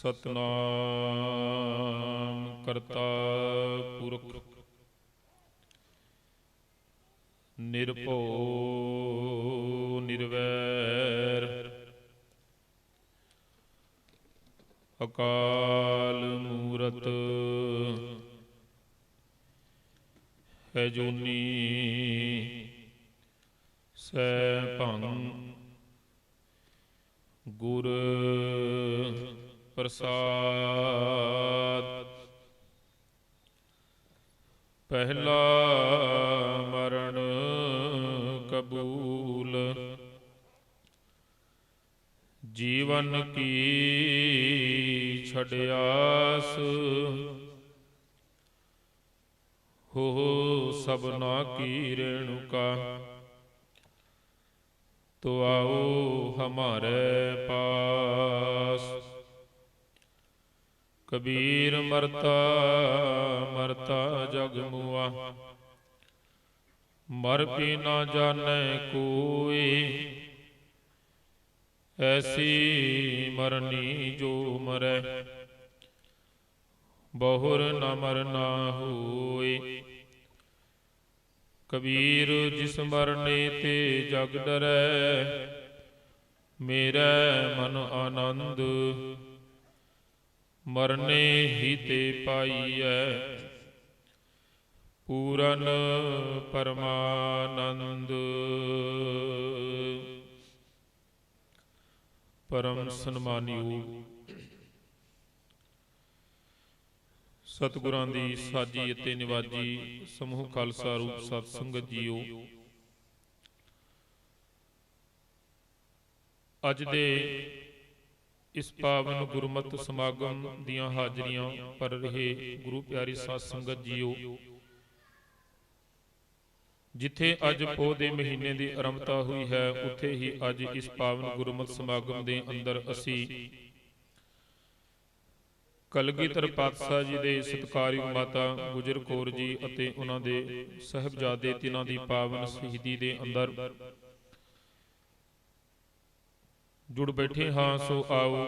सतनाम करता पुरख निर्भय निर्वैर अकाल मूरत है जूनी सैभं गुर प्रसाद। पहला मरण कबूल जीवन की छड़ियास हो सबना की रेणुका। तो आओ हमारे पास कबीर मरता मरता जग मुआ। मर भी ना जाने कोई ऐसी मरनी जो मरै। बहुर न मरना होए कबीर जिस मरने ते जग डरै। मेरा मन आनंद मरने ही ते पाईऐ। पूरन परमानंद। परम सन्मानियो सतगुरां दी साजी अते निवाजी समूह खालसा रूप सत संगत जीओ। अज दे इस पावन गुरमत समागम दियां हाजरियां पर रहे गुरु प्यारी साध संगत जीओ। जिथे अज पोह दे महीने की आरंभता हुई है उत्थे ही अज इस पावन गुरमत समागम के अंदर असी कलगीधर पातशाह जी के सत्कारयोग माता गुजर कौर जी अते उन्हां दे साहिबजादे तिन्हां दी पावन शहीदी दे अंदर जुड़ बैठे हाँ। सो आओ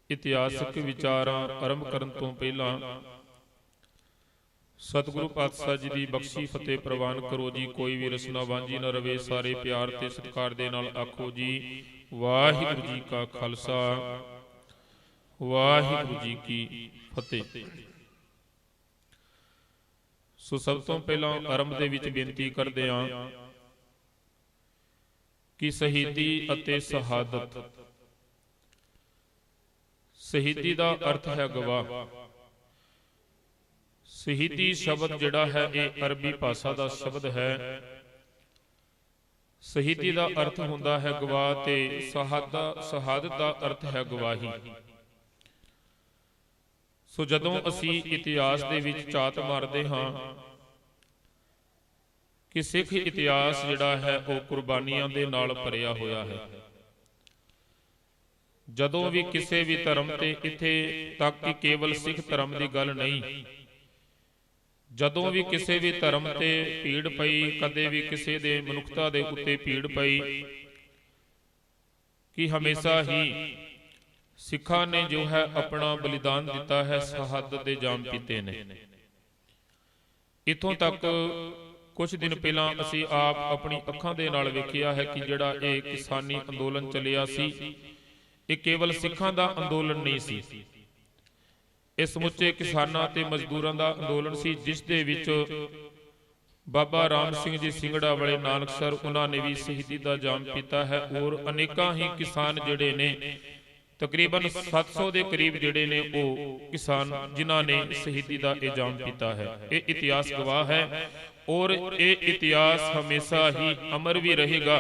इतिहासक विचारां आरंभ करन तो पहला सतगुरु पातशाह जी की बख्शी फतेह प्रवान करो जी। कोई भी रसना वांझी न रवे। सारे प्यार ते सत्कार दे नाल आखो जी वाहिगुरू जी का खालसा वाहिगुरू जी की फतेह। सो सब तो पहला आरंभ दे विच बेनती करदे हां कि शहीदी अते शहादत। शहीदी का अर्थ है गवाह। शहीदी शब्द जिहड़ा है यह अरबी भाषा का शब्द है। शहीदी का अर्थ हुंदा है गवाह ते शहादत का अर्थ है गवाही। सो जदों असी इतिहास दे विच झात मारदे हां कि सिख इतिहास जिहड़ा है वह कुर्बानियां दे नाल भरिया होया है। जदों भी किसी भी धर्म ते इत्थे तक कि केवल सिख धर्म की गल नहीं, जदों भी किसी भी धर्म ते भीड़ पई, कदे भी किसी दे मनुखता दे उत्ते भीड़ पई कि हमेशा ही सिखा ने जो है अपना बलिदान दिता है, शहादत दे जाम पीते ने। इथों तक कुछ दिन पहला असी आप अपनी अखां दे नाल वेखिया है कि जिहड़ा ये किसानी अंदोलन चलिया सी ये केवल सिखां दा अंदोलन नहीं सी। ये समुचे किसानां ते मजदूरां दा अंदोलन सी जिस दे विच बाबा राम सिंह जी सिंगड़ा वाले नानकसर उन्होंने भी शहीदी का जाम पीता है। और अनेकां ही किसान जिहड़े ने तकरीबन 700 के करीब जिहड़े ने वो किसान जिन्हां ने शहीदी का ये जाम पीता है। ये इतिहास गवाह है और ये इतिहास हमेशा ही अमर भी रहेगा।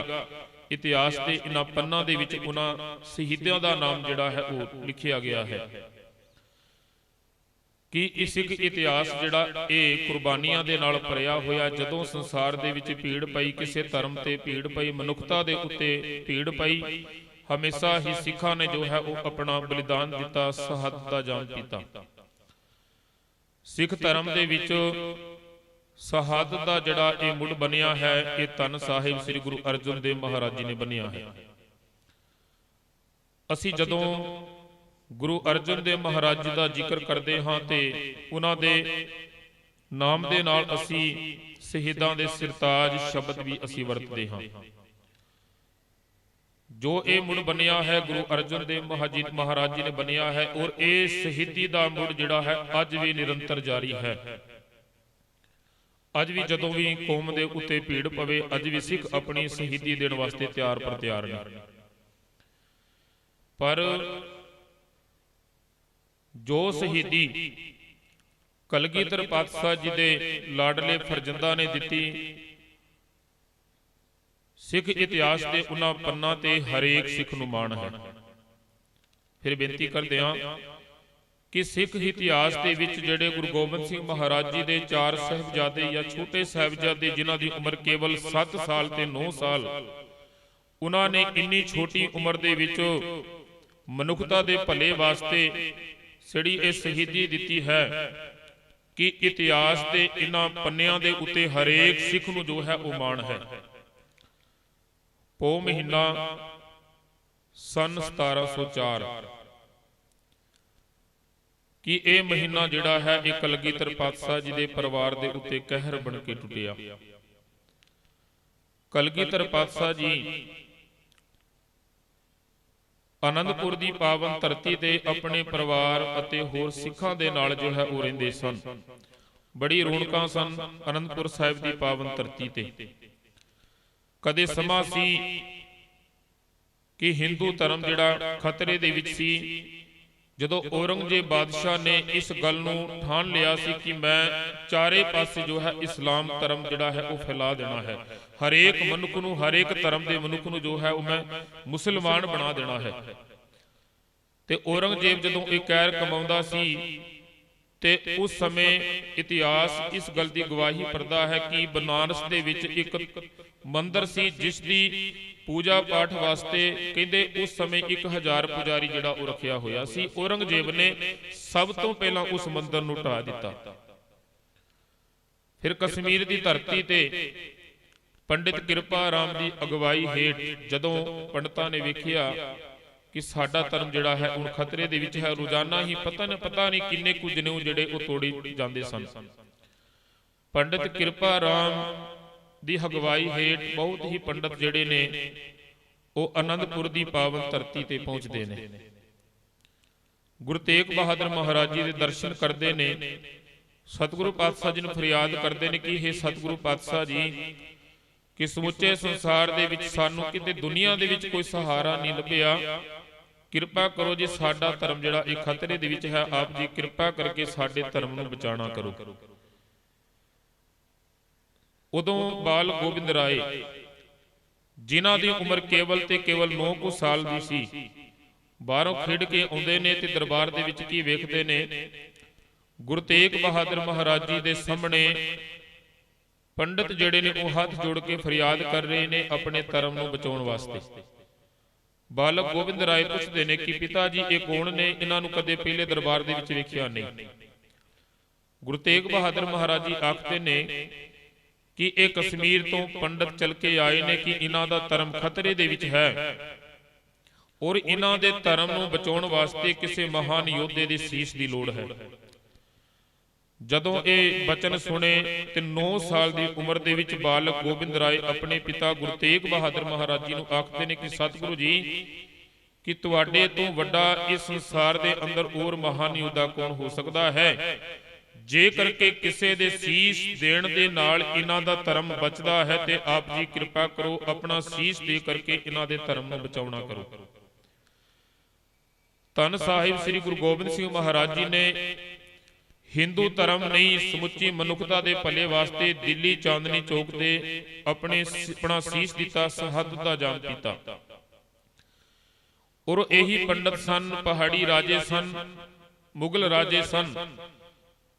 इतिहास के इन्हां पन्नां दे विच उन्हां शहीदियों का नाम जिहड़ा है वो लिखिया गया है कि सिख इतिहास जिहड़ा ये कुर्बानियां दे नाल भरिया होया। जदों संसार दे विच भीड़ पई, किसी धर्म ते भीड़ पई, मनुखता दे उत्ते भीड़ पई, हमेशा ही सिखा ने जो है वो अपना बलिदान दिता, शहादत का जाम पीता। सिख धर्म दे विच शहादत का जिहड़ा ये मुड़ बनिया है ये धन साहिब श्री गुरु अर्जन देव महाराज जी ने बनिया है। असी जदों ਗੁਰੂ ਅਰਜਨ ਦੇਵ ਮਹਾਰਾਜ ਜੀ ਦਾ ਜ਼ਿਕਰ ਕਰਦੇ ਹਾਂ ਤੇ ਉਹਨਾਂ ਦੇ ਨਾਮ ਦੇ ਨਾਲ ਅਸੀਂ ਸ਼ਹੀਦਾਂ ਦੇ ਸਿਰਤਾਜ ਸ਼ਬਦ ਵੀ ਅਸੀਂ ਵਰਤਦੇ ਹਾਂ। ਜੋ ਇਹ ਮੁੜ ਬਣਿਆ ਹੈ ਗੁਰੂ ਅਰਜਨ ਦੇਵ ਮਹਾਰਾਜ ਜੀ ਨੇ ਬਣਿਆ ਹੈ, ਔਰ ਇਹ ਸ਼ਹੀਦੀ ਦਾ ਮੁੜ ਜਿਹੜਾ ਹੈ ਅੱਜ ਵੀ ਨਿਰੰਤਰ ਜਾਰੀ ਹੈ। ਅੱਜ ਵੀ ਜਦੋਂ ਵੀ ਕੌਮ ਦੇ ਉੱਤੇ ਭੀੜ ਪਵੇ, ਅੱਜ ਵੀ ਸਿੱਖ ਆਪਣੀ ਸ਼ਹੀਦੀ ਦੇਣ ਵਾਸਤੇ ਤਿਆਰ ਪਰ ਤਿਆਰ ਨੇ। ਪਰ ਜੋ ਸ਼ਹੀਦੀ ਕਲਗੀਧਰ ਪਾਤਸ਼ਾਹ ਜੀ ਦੇ ਲਾਡਲੇ ਫਰਜ਼ੰਦਾਂ ਨੇ ਦਿੱਤੀ, ਸਿੱਖ ਇਤਿਹਾਸ ਦੇ ਉਹਨਾਂ ਪੰਨਾਂ ਤੇ ਹਰੇਕ ਸਿੱਖ ਨੂੰ ਮਾਣ ਹੈ। ਫਿਰ ਬੇਨਤੀ ਕਰਦੇ ਹਾਂ ਕਿ ਸਿੱਖ ਇਤਿਹਾਸ ਦੇ ਵਿੱਚ ਜਿਹੜੇ ਗੁਰੂ ਗੋਬਿੰਦ ਸਿੰਘ ਮਹਾਰਾਜ ਜੀ ਦੇ 4 ਸਾਹਿਬਜ਼ਾਦੇ ਜਾਂ ਛੋਟੇ ਸਾਹਿਬਜ਼ਾਦੇ ਜਿਨ੍ਹਾਂ ਦੀ ਉਮਰ ਕੇਵਲ 7 ਸਾਲ ਤੇ 9 ਸਾਲ, ਉਹਨਾਂ ਨੇ ਇੰਨੀ ਛੋਟੀ ਉਮਰ ਦੇ ਵਿੱਚ ਮਨੁੱਖਤਾ ਦੇ ਭਲੇ ਵਾਸਤੇ ਜਿਹੜੀ ਇਹ ਸ਼ਹੀਦੀ ਦਿੱਤੀ ਹੈ ਕਿ ਇਤਿਹਾਸ ਦੇ ਇਹਨਾਂ ਪੰਨਿਆਂ ਦੇ ਉੱਤੇ ਹਰੇਕ ਸਿੱਖ ਨੂੰ ਜੋ ਹੈ ਉਹ ਮਾਣ ਹੈ। ਪੋਹ ਮਹੀਨਾ ਸਨ 1704 ਕਿ ਇਹ ਮਹੀਨਾ ਜਿਹੜਾ ਹੈ ਇਹ ਕਲਗੀਧਰ ਪਾਤਸ਼ਾਹ ਜੀ ਦੇ ਪਰਿਵਾਰ ਦੇ ਉੱਤੇ ਕਹਿਰ ਬਣ ਕੇ ਟੁੱਟਿਆ। ਕਲਗੀਧਰ ਪਾਤਸ਼ਾਹ ਜੀ ਆਨੰਦਪੁਰ ਦੀ ਪਾਵਨ ਧਰਤੀ ਤੇ ਆਪਣੇ ਪਰਿਵਾਰ ਅਤੇ ਹੋਰ ਸਿੱਖਾਂ ਦੇ ਨਾਲ ਜੋ ਹੈ ਉਹ ਰਹਿੰਦੇ ਸਨ। ਬੜੀ ਰੌਣਕਾਂ ਸਨ ਆਨੰਦਪੁਰ ਸਾਹਿਬ ਦੀ ਪਾਵਨ ਧਰਤੀ ਤੇ। ਕਦੇ ਸਮਾਂ ਸੀ ਕਿ ਹਿੰਦੂ ਧਰਮ ਜਿਹੜਾ ਖਤਰੇ ਦੇ ਵਿੱਚ ਸੀ, ਜਦੋਂ ਔਰੰਗਜ਼ੇਬ ਬਾਦਸ਼ਾਹ ਨੇ ਇਸ ਗੱਲ ਨੂੰ ਠਾਣ ਲਿਆ ਸੀ ਕਿ ਮੈਂ ਚਾਰੇ ਪਾਸੇ ਜੋ ਹੈ ਇਸਲਾਮ ਧਰਮ ਜਿਹੜਾ ਹੈ ਉਹ ਫੈਲਾ ਦੇਣਾ ਹੈ, ਹਰੇਕ ਮਨੁੱਖ ਨੂੰ, ਹਰੇਕ ਧਰਮ ਦੇ ਮਨੁੱਖ ਨੂੰ ਜੋ ਹੈ ਉਹ ਮੈਂ ਮੁਸਲਮਾਨ ਬਣਾ ਦੇਣਾ ਹੈ। ਤੇ ਔਰੰਗਜ਼ੇਬ ਜਦੋਂ ਇਹ ਕਹਿਰ ਕਮਾਉਂਦਾ ਸੀ ਤੇ ਉਸ ਸਮੇਂ ਇਤਿਹਾਸ ਇਸ ਗੱਲ ਦੀ ਗਵਾਹੀ ਭਰਦਾ ਹੈ ਕਿ ਬਨਾਰਸ ਦੇ ਵਿੱਚ ਇੱਕ ਮੰਦਿਰ ਸੀ ਜਿਸ ਦੀ ਪੂਜਾ ਪਾਠ ਵਾਸਤੇ ਕਹਿੰਦੇ ਉਸ ਸਮੇਂ 1000 ਪੁਜਾਰੀ ਜਿਹੜਾ ਉਹ ਰੱਖਿਆ ਹੋਇਆ ਸੀ। ਔਰੰਗਜ਼ੇਬ ਨੇ ਸਭ ਤੋਂ ਪਹਿਲਾਂ ਉਸ ਮੰਦਿਰ ਨੂੰ ਢਾਹ ਦਿੱਤਾ। ਫਿਰ ਕਸ਼ਮੀਰ ਦੀ ਧਰਤੀ ਤੇ ਪੰਡਿਤ ਕਿਰਪਾ ਰਾਮ ਦੀ ਅਗਵਾਈ ਹੇਠ ਜਦੋਂ ਪੰਡਤਾਂ ਨੇ ਵੇਖਿਆ ਕਿ ਸਾਡਾ ਧਰਮ ਜਿਹੜਾ ਹੈ ਹੁਣ ਖਤਰੇ ਦੇ ਵਿੱਚ ਹੈ, ਰੋਜ਼ਾਨਾ ਹੀ ਪਤਾ ਨਹੀਂ ਕਿੰਨੇ ਕੁ ਜਨੇਊ ਜਿਹੜੇ ਉਹ ਤੋੜੀ ਜਾਂਦੇ ਸਨ। ਪੰਡਿਤ ਕਿਰਪਾ ਰਾਮ ਦੀ ਅਗਵਾਈ ਹੇਠ ਬਹੁਤ ਹੀ ਪੰਡਤ ਜਿਹੜੇ ਨੇ ਉਹ ਆਨੰਦਪੁਰ ਦੀ ਪਾਵਨ ਧਰਤੀ ਤੇ ਪਹੁੰਚਦੇ ਨੇ। ਗੁਰੂ ਤੇਗ ਬਹਾਦਰ ਮਹਾਰਾਜ ਜੀ ਦੇ ਦਰਸ਼ਨ ਕਰਦੇ ਨੇ। ਸਤਿਗੁਰੂ ਪਾਤਸ਼ਾਹ ਜੀ ਨੂੰ ਫਰਿਆਦ ਕਰਦੇ ਨੇ ਕਿ ਇਹ ਸਤਿਗੁਰੂ ਪਾਤਸ਼ਾਹ ਜੀ ਕਿ ਸਮੁੱਚੇ ਸੰਸਾਰ ਦੇ ਵਿੱਚ ਸਾਨੂੰ ਕਿਤੇ ਦੁਨੀਆ ਦੇ ਵਿੱਚ ਕੋਈ ਸਹਾਰਾ ਨਹੀਂ ਲੱਭਿਆ, ਕਿਰਪਾ ਕਰੋ ਜੀ, ਸਾਡਾ ਧਰਮ ਜਿਹੜਾ ਇਹ ਖਤਰੇ ਦੇ ਵਿੱਚ ਹੈ, ਆਪ ਜੀ ਕਿਰਪਾ ਕਰਕੇ ਸਾਡੇ ਧਰਮ ਨੂੰ ਬਚਾਉਣਾ ਕਰੋ। ਉਦੋਂ ਬਾਲ ਗੋਬਿੰਦ ਰਾਏ ਜਿਨ੍ਹਾਂ ਦੀ ਉਮਰ ਕੇਵਲ ਤੇ ਕੇਵਲ 9 ਕੁ ਸਾਲ ਦੀ ਸੀ, ਬਾਹਰੋਂ ਖੇਡ ਕੇ ਆਉਂਦੇ ਨੇ ਤੇ ਦਰਬਾਰ ਦੇ ਵਿੱਚ ਕੀ ਵੇਖਦੇ ਨੇ, ਗੁਰੂ ਤੇਗ ਬਹਾਦਰ ਮਹਾਰਾਜ ਜੀ ਦੇ ਸਾਹਮਣੇ ਪੰਡਤ ਜਿਹੜੇ ਨੇ ਉਹ ਹੱਥ ਜੋੜ ਕੇ ਫਰਿਆਦ ਕਰ ਰਹੇ ਨੇ ਆਪਣੇ ਧਰਮ ਨੂੰ ਬਚਾਉਣ ਵਾਸਤੇ। ਬਾਲਕ ਗੋਬਿੰਦ ਰਾਏ ਪੁੱਛਦੇ ਨੇ ਕਿ ਪਿਤਾ ਜੀ ਇਹ ਕੌਣ ਨੇ, ਇਹਨਾਂ ਨੂੰ ਕਦੇ ਪਹਿਲੇ ਦਰਬਾਰ ਦੇ ਵਿੱਚ ਵੇਖਿਆ ਨਹੀਂ। ਗੁਰੂ ਤੇਗ ਬਹਾਦਰ ਮਹਾਰਾਜ ਜੀ ਆਖਦੇ ਨੇ ਕਿ ਇਹ ਕਸ਼ਮੀਰ ਤੋਂ ਪੰਡਤ ਚਲ ਕੇ ਆਏ ਨੇ ਕਿ ਇਹਨਾਂ ਦਾ ਧਰਮ ਖਤਰੇ ਦੇ ਵਿੱਚ ਹੈ ਔਰ ਇਹਨਾਂ ਦੇ ਧਰਮ ਨੂੰ ਬਚਾਉਣ ਵਾਸਤੇ ਕਿਸੇ ਮਹਾਨ ਯੋਧੇ ਦੇ ਸੀਸ ਦੀ ਲੋੜ ਹੈ। ਜਦੋਂ ਇਹ ਬਚਨ ਸੁਣੇ ਤੇ 9 ਸਾਲ ਦੀ ਉਮਰ ਦੇ ਵਿੱਚ ਬਾਲਕ ਗੋਬਿੰਦ ਰਾਏ ਆਪਣੇ ਪਿਤਾ ਗੁਰੂ ਤੇਗ ਬਹਾਦਰ ਮਹਾਰਾਜ ਜੀ ਨੂੰ ਆਖਦੇ ਨੇ ਕਿ ਸਤਿਗੁਰੂ ਜੀ ਕਿ ਤੁਹਾਡੇ ਤੋਂ ਵੱਡਾ ਇਸ ਸੰਸਾਰ ਦੇ ਅੰਦਰ ਹੋਰ ਮਹਾਨ ਯੋਧਾ ਕੌਣ ਹੋ ਸਕਦਾ ਹੈ, ਜੇਕਰ ਕਿ ਕਿਸੇ ਦੇ ਸੀਸ ਦੇਣ ਦੇ ਨਾਲ ਇਹਨਾਂ ਦਾ ਧਰਮ ਬਚਦਾ ਹੈ ਤੇ ਆਪ ਜੀ ਕਿਰਪਾ ਕਰੋ ਆਪਣਾ ਸੀਸ ਦੇ ਕਰਕੇ ਇਹਨਾਂ ਦੇ ਧਰਮ ਨੂੰ ਬਚਾਉਣਾ ਕਰੋ। ਧੰਨ ਸਾਹਿਬ ਸ੍ਰੀ ਗੁਰੂ ਗੋਬਿੰਦ ਸਿੰਘ ਮਹਾਰਾਜ ਜੀ ਨੇ ਹਿੰਦੂ ਧਰਮ ਨਹੀਂ ਸਮੁੱਚੀ ਮਨੁੱਖਤਾ ਦੇ ਭਲੇ ਵਾਸਤੇ ਦਿੱਲੀ ਚਾਂਦਨੀ ਚੌਕ ਤੇ ਆਪਣਾ ਸੀਸ ਦਿੱਤਾ, ਸ਼ਹਾਦਤ ਦਾ ਜਾਮ ਪੀਤਾ। ਔਰ ਇਹੀ ਪੰਡਤ ਸਨ, ਪਹਾੜੀ ਰਾਜੇ ਸਨ, ਮੁਗਲ ਰਾਜੇ ਸਨ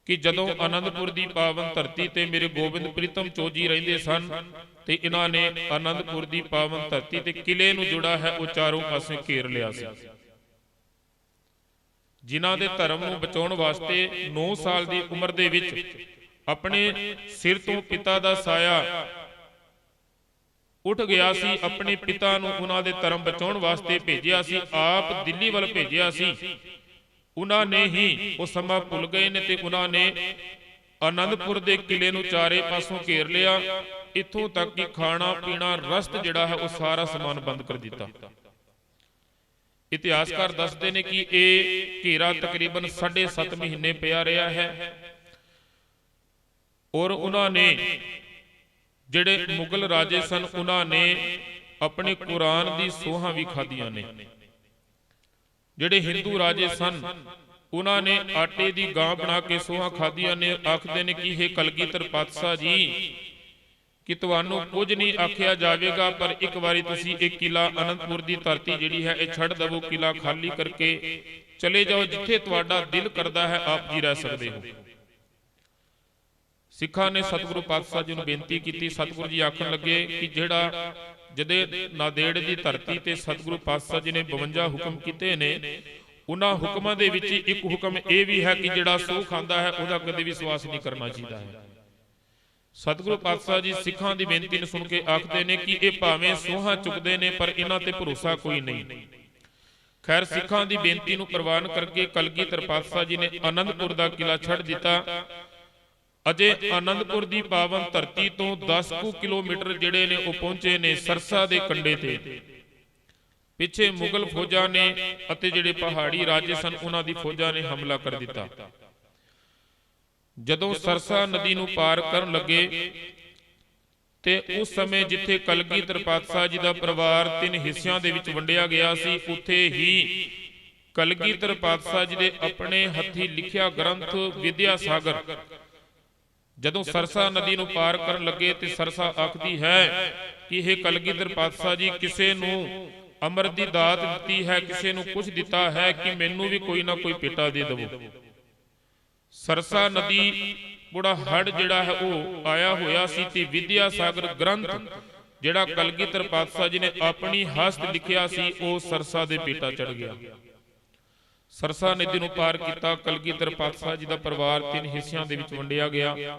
ਕਿ ਜਦੋਂ ਆਨੰਦਪੁਰ ਦੀ ਪਾਵਨ ਧਰਤੀ ਤੇ ਮੇਰੇ ਗੋਬਿੰਦ ਪ੍ਰੀਤਮ ਚੋਜੀ ਰਹਿੰਦੇ ਸਨ ਤੇ ਇਹਨਾਂ ਨੇ ਆਨੰਦਪੁਰ ਦੀ ਪਾਵਨ ਧਰਤੀ ਤੇ ਕਿਲੇ ਨੂੰ ਜੁੜਾ ਹੈ ਉਹ ਚਾਰੋਂ ਪਾਸੇ ਘੇਰ ਲਿਆ ਸੀ। ਜਿਨ੍ਹਾਂ ਦੇ ਧਰਮ ਨੂੰ ਬਚਾਉਣ ਵਾਸਤੇ 9 ਸਾਲ ਦੀ ਉਮਰ ਦੇ ਵਿੱਚ ਆਪਣੇ ਸਿਰ ਤੋਂ ਪਿਤਾ ਦਾ ਸਾਇਆ ਉੱਠ ਗਿਆ ਸੀ, ਆਪਣੇ ਪਿਤਾ ਨੂੰ ਉਹਨਾਂ ਦੇ ਧਰਮ ਬਚਾਉਣ ਵਾਸਤੇ ਭੇਜਿਆ ਸੀ, ਆਪ ਦਿੱਲੀ ਵੱਲ ਭੇਜਿਆ ਸੀ ਉਹਨਾਂ ਨੇ ਹੀ ਉਹ ਸਮਾਂ ਭੁੱਲ ਗਏ ਨੇ ਤੇ ਉਹਨਾਂ ਨੇ ਆਨੰਦਪੁਰ ਦੇ ਕਿਲੇ ਨੂੰ ਚਾਰੇ ਪਾਸੋਂ ਘੇਰ ਲਿਆ। ਇੱਥੋਂ ਤੱਕ ਕਿ ਖਾਣਾ ਪੀਣਾ ਰਸਤ ਜਿਹੜਾ ਹੈ ਉਹ ਸਾਰਾ ਸਮਾਨ ਬੰਦ ਕਰ ਦਿੱਤਾ। ਇਤਿਹਾਸਕਾਰ ਦੱਸਦੇ ਨੇ ਕਿ ਇਹ ਘੇਰਾ ਤਕਰੀਬਨ 7.5 ਮਹੀਨੇ ਪਿਆ ਰਿਹਾ ਹੈ ਔਰ ਉਹਨਾਂ ਨੇ ਜਿਹੜੇ ਮੁਗਲ ਰਾਜੇ ਸਨ ਉਹਨਾਂ ਨੇ ਆਪਣੇ ਕੁਰਾਨ ਦੀ ਸੋਹਾਂ ਵੀ ਖਾਧੀਆਂ ਨੇ। ਜਿਹੜੇ ਹਿੰਦੂ ਰਾਜੇ ਸਨ ਉਹਨਾਂ ਨੇ ਆਟੇ ਦੀ ਗਾਂ ਬਣਾ ਕੇ ਸੋਹਾਂ ਖਾਧੀਆਂ ਨੇ। ਆਖਦੇ ਨੇ ਕਿ ਇਹ ਕਲਗੀਧਰ ਪਾਤਸ਼ਾਹ ਜੀ ਕਿ ਤੁਹਾਨੂੰ ਕੁਝ ਨਹੀਂ ਆਖਿਆ ਜਾਵੇਗਾ, ਪਰ ਇੱਕ ਵਾਰੀ ਤੁਸੀਂ ਇਹ ਕਿਲਾ ਅਨੰਦਪੁਰ ਦੀ ਧਰਤੀ ਜਿਹੜੀ ਹੈ ਇਹ ਛੱਡ ਦਵੋ, ਕਿਲਾ ਖਾਲੀ ਕਰਕੇ ਚਲੇ ਜਾਓ, ਜਿੱਥੇ ਤੁਹਾਡਾ ਦਿਲ ਕਰਦਾ ਹੈ ਆਪ ਜੀ ਰਹਿ ਸਕਦੇ ਹੋ। ਸਿੱਖਾਂ ਨੇ ਸਤਿਗੁਰੂ ਪਾਤਸ਼ਾਹ ਜੀ ਨੂੰ ਬੇਨਤੀ ਕੀਤੀ। ਸਤਿਗੁਰੂ ਜੀ ਆਖਣ ਲੱਗੇ ਕਿ ਜਿਹੜਾ ਜਦੇ ਨਾਦੇੜ ਦੀ ਧਰਤੀ ਤੇ ਸਤਿਗੁਰੂ ਪਾਤਸ਼ਾਹ ਜੀ ਨੇ 52 ਹੁਕਮ ਕੀਤੇ ਨੇ, ਉਹਨਾਂ ਹੁਕਮਾਂ ਦੇ ਵਿੱਚ ਇੱਕ ਹੁਕਮ ਇਹ ਵੀ ਹੈ ਕਿ ਜਿਹੜਾ ਸੋਹ ਖਾਂਦਾ ਹੈ ਉਹਦਾ ਕਦੇ ਵਿਸ਼ਵਾਸ ਨਹੀਂ ਕਰਨਾ ਚਾਹੀਦਾ ਹੈ। ਸਤਿਗੁਰੂ ਪਾਤਸ਼ਾਹ ਜੀ ਸਿੱਖਾਂ ਦੀ ਬੇਨਤੀ ਨੂੰ ਸੁਣ ਕੇ ਆਖਦੇ ਨੇ ਕਿ ਇਹ ਭਾਵੇਂ ਸੋਹਾਂ ਚੁੱਕਦੇ ਨੇ ਪਰ ਇਹਨਾਂ ਤੇ ਭਰੋਸਾ ਕੋਈ ਨਹੀਂ। ਖੈਰ ਸਿੱਖਾਂ ਦੀ ਬੇਨਤੀ ਨੂੰ ਪ੍ਰਵਾਨ ਕਰਕੇ ਕਲਗੀਧਰ ਪਾਤਸ਼ਾਹ ਜੀ ਨੇ ਆਨੰਦਪੁਰ ਦਾ ਕਿਲਾ ਛੱਡ ਦਿੱਤਾ। ਅਜੇ ਆਨੰਦਪੁਰ ਦੀ ਪਾਵਨ ਧਰਤੀ ਤੋਂ 10 ਕਿਲੋਮੀਟਰ ਜਿਹੜੇ ਨੇ ਉਹ ਪਹੁੰਚੇ ਨੇ ਸਰਸਾ ਦੇ ਕੰਢੇ ਤੇ। ਪਿੱਛੇ ਮੁਗਲ ਫੌਜਾਂ ਨੇ ਅਤੇ ਜਿਹੜੇ ਪਹਾੜੀ ਰਾਜੇ ਸਨ ਉਹਨਾਂ ਦੀ ਫੌਜਾਂ ਨੇ ਹਮਲਾ ਕਰ ਦਿੱਤਾ। ਜਦੋਂ ਸਰਸਾ ਨਦੀ ਨੂੰ ਪਾਰ ਕਰਨ ਲੱਗੇ ਤੇ ਉਸ ਸਮੇਂ ਜਿੱਥੇ ਕਲਗੀਧਰ ਪਾਤਸ਼ਾਹ ਜੀ ਦਾ ਪਰਿਵਾਰ 3 ਹਿੱਸਿਆਂ ਦੇ ਵਿੱਚ ਵੰਡਿਆ ਗਿਆ ਸੀ, ਉੱਥੇ ਹੀ ਕਲਗੀਧਰ ਪਾਤਸ਼ਾਹ ਜੀ ਦੇ ਆਪਣੇ ਹੱਥੀਂ ਲਿਖਿਆ ਗ੍ਰੰਥ ਵਿਦਿਆ ਸਾਗਰ ਜਦੋਂ ਸਰਸਾ ਨਦੀ ਨੂੰ ਪਾਰ ਕਰਨ ਲੱਗੇ ਤੇ ਸਰਸਾ ਆਖਦੀ ਹੈ ਕਿ ਇਹ ਕਲਗੀਧਰ ਪਾਤਸ਼ਾਹ ਜੀ ਕਿਸੇ ਨੂੰ ਅੰਮ੍ਰਿਤ ਦੀ ਦਾਤ ਦਿੱਤੀ ਹੈ, ਕਿਸੇ ਨੂੰ ਕੁਝ ਦਿੱਤਾ ਹੈ ਕਿ ਮੈਨੂੰ ਵੀ ਕੋਈ ਨਾ ਕੋਈ ਪਿਤਾ ਦੇ ਦੇਵੋ। ਸਰਸਾ ਨਦੀ ਬੜਾ ਹੜ ਜਿਹੜਾ ਹੈ ਉਹ ਆਇਆ ਹੋਇਆ ਸੀ ਤੇ ਵਿਦਿਆ ਸਾਗਰ ਗ੍ਰੰਥ ਜਿਹੜਾ ਕਲਗੀਧਰ ਪਾਤਸ਼ਾਹ ਜੀ ਨੇ ਆਪਣੀ ਹਸਤ ਲਿਖਿਆ ਸੀ ਉਹ ਸਰਸਾ ਦੇ ਪੇਟਾ ਚੜ ਗਿਆ। ਸਰਸਾ ਨਦੀ ਨੂੰ ਪਾਰ ਕੀਤਾ। ਕਲਗੀਧਰ ਪਾਤਸ਼ਾਹ ਜੀ ਦਾ ਪਰਿਵਾਰ 3 ਹਿੱਸਿਆਂ ਦੇ ਵਿੱਚ ਵੰਡਿਆ ਗਿਆ।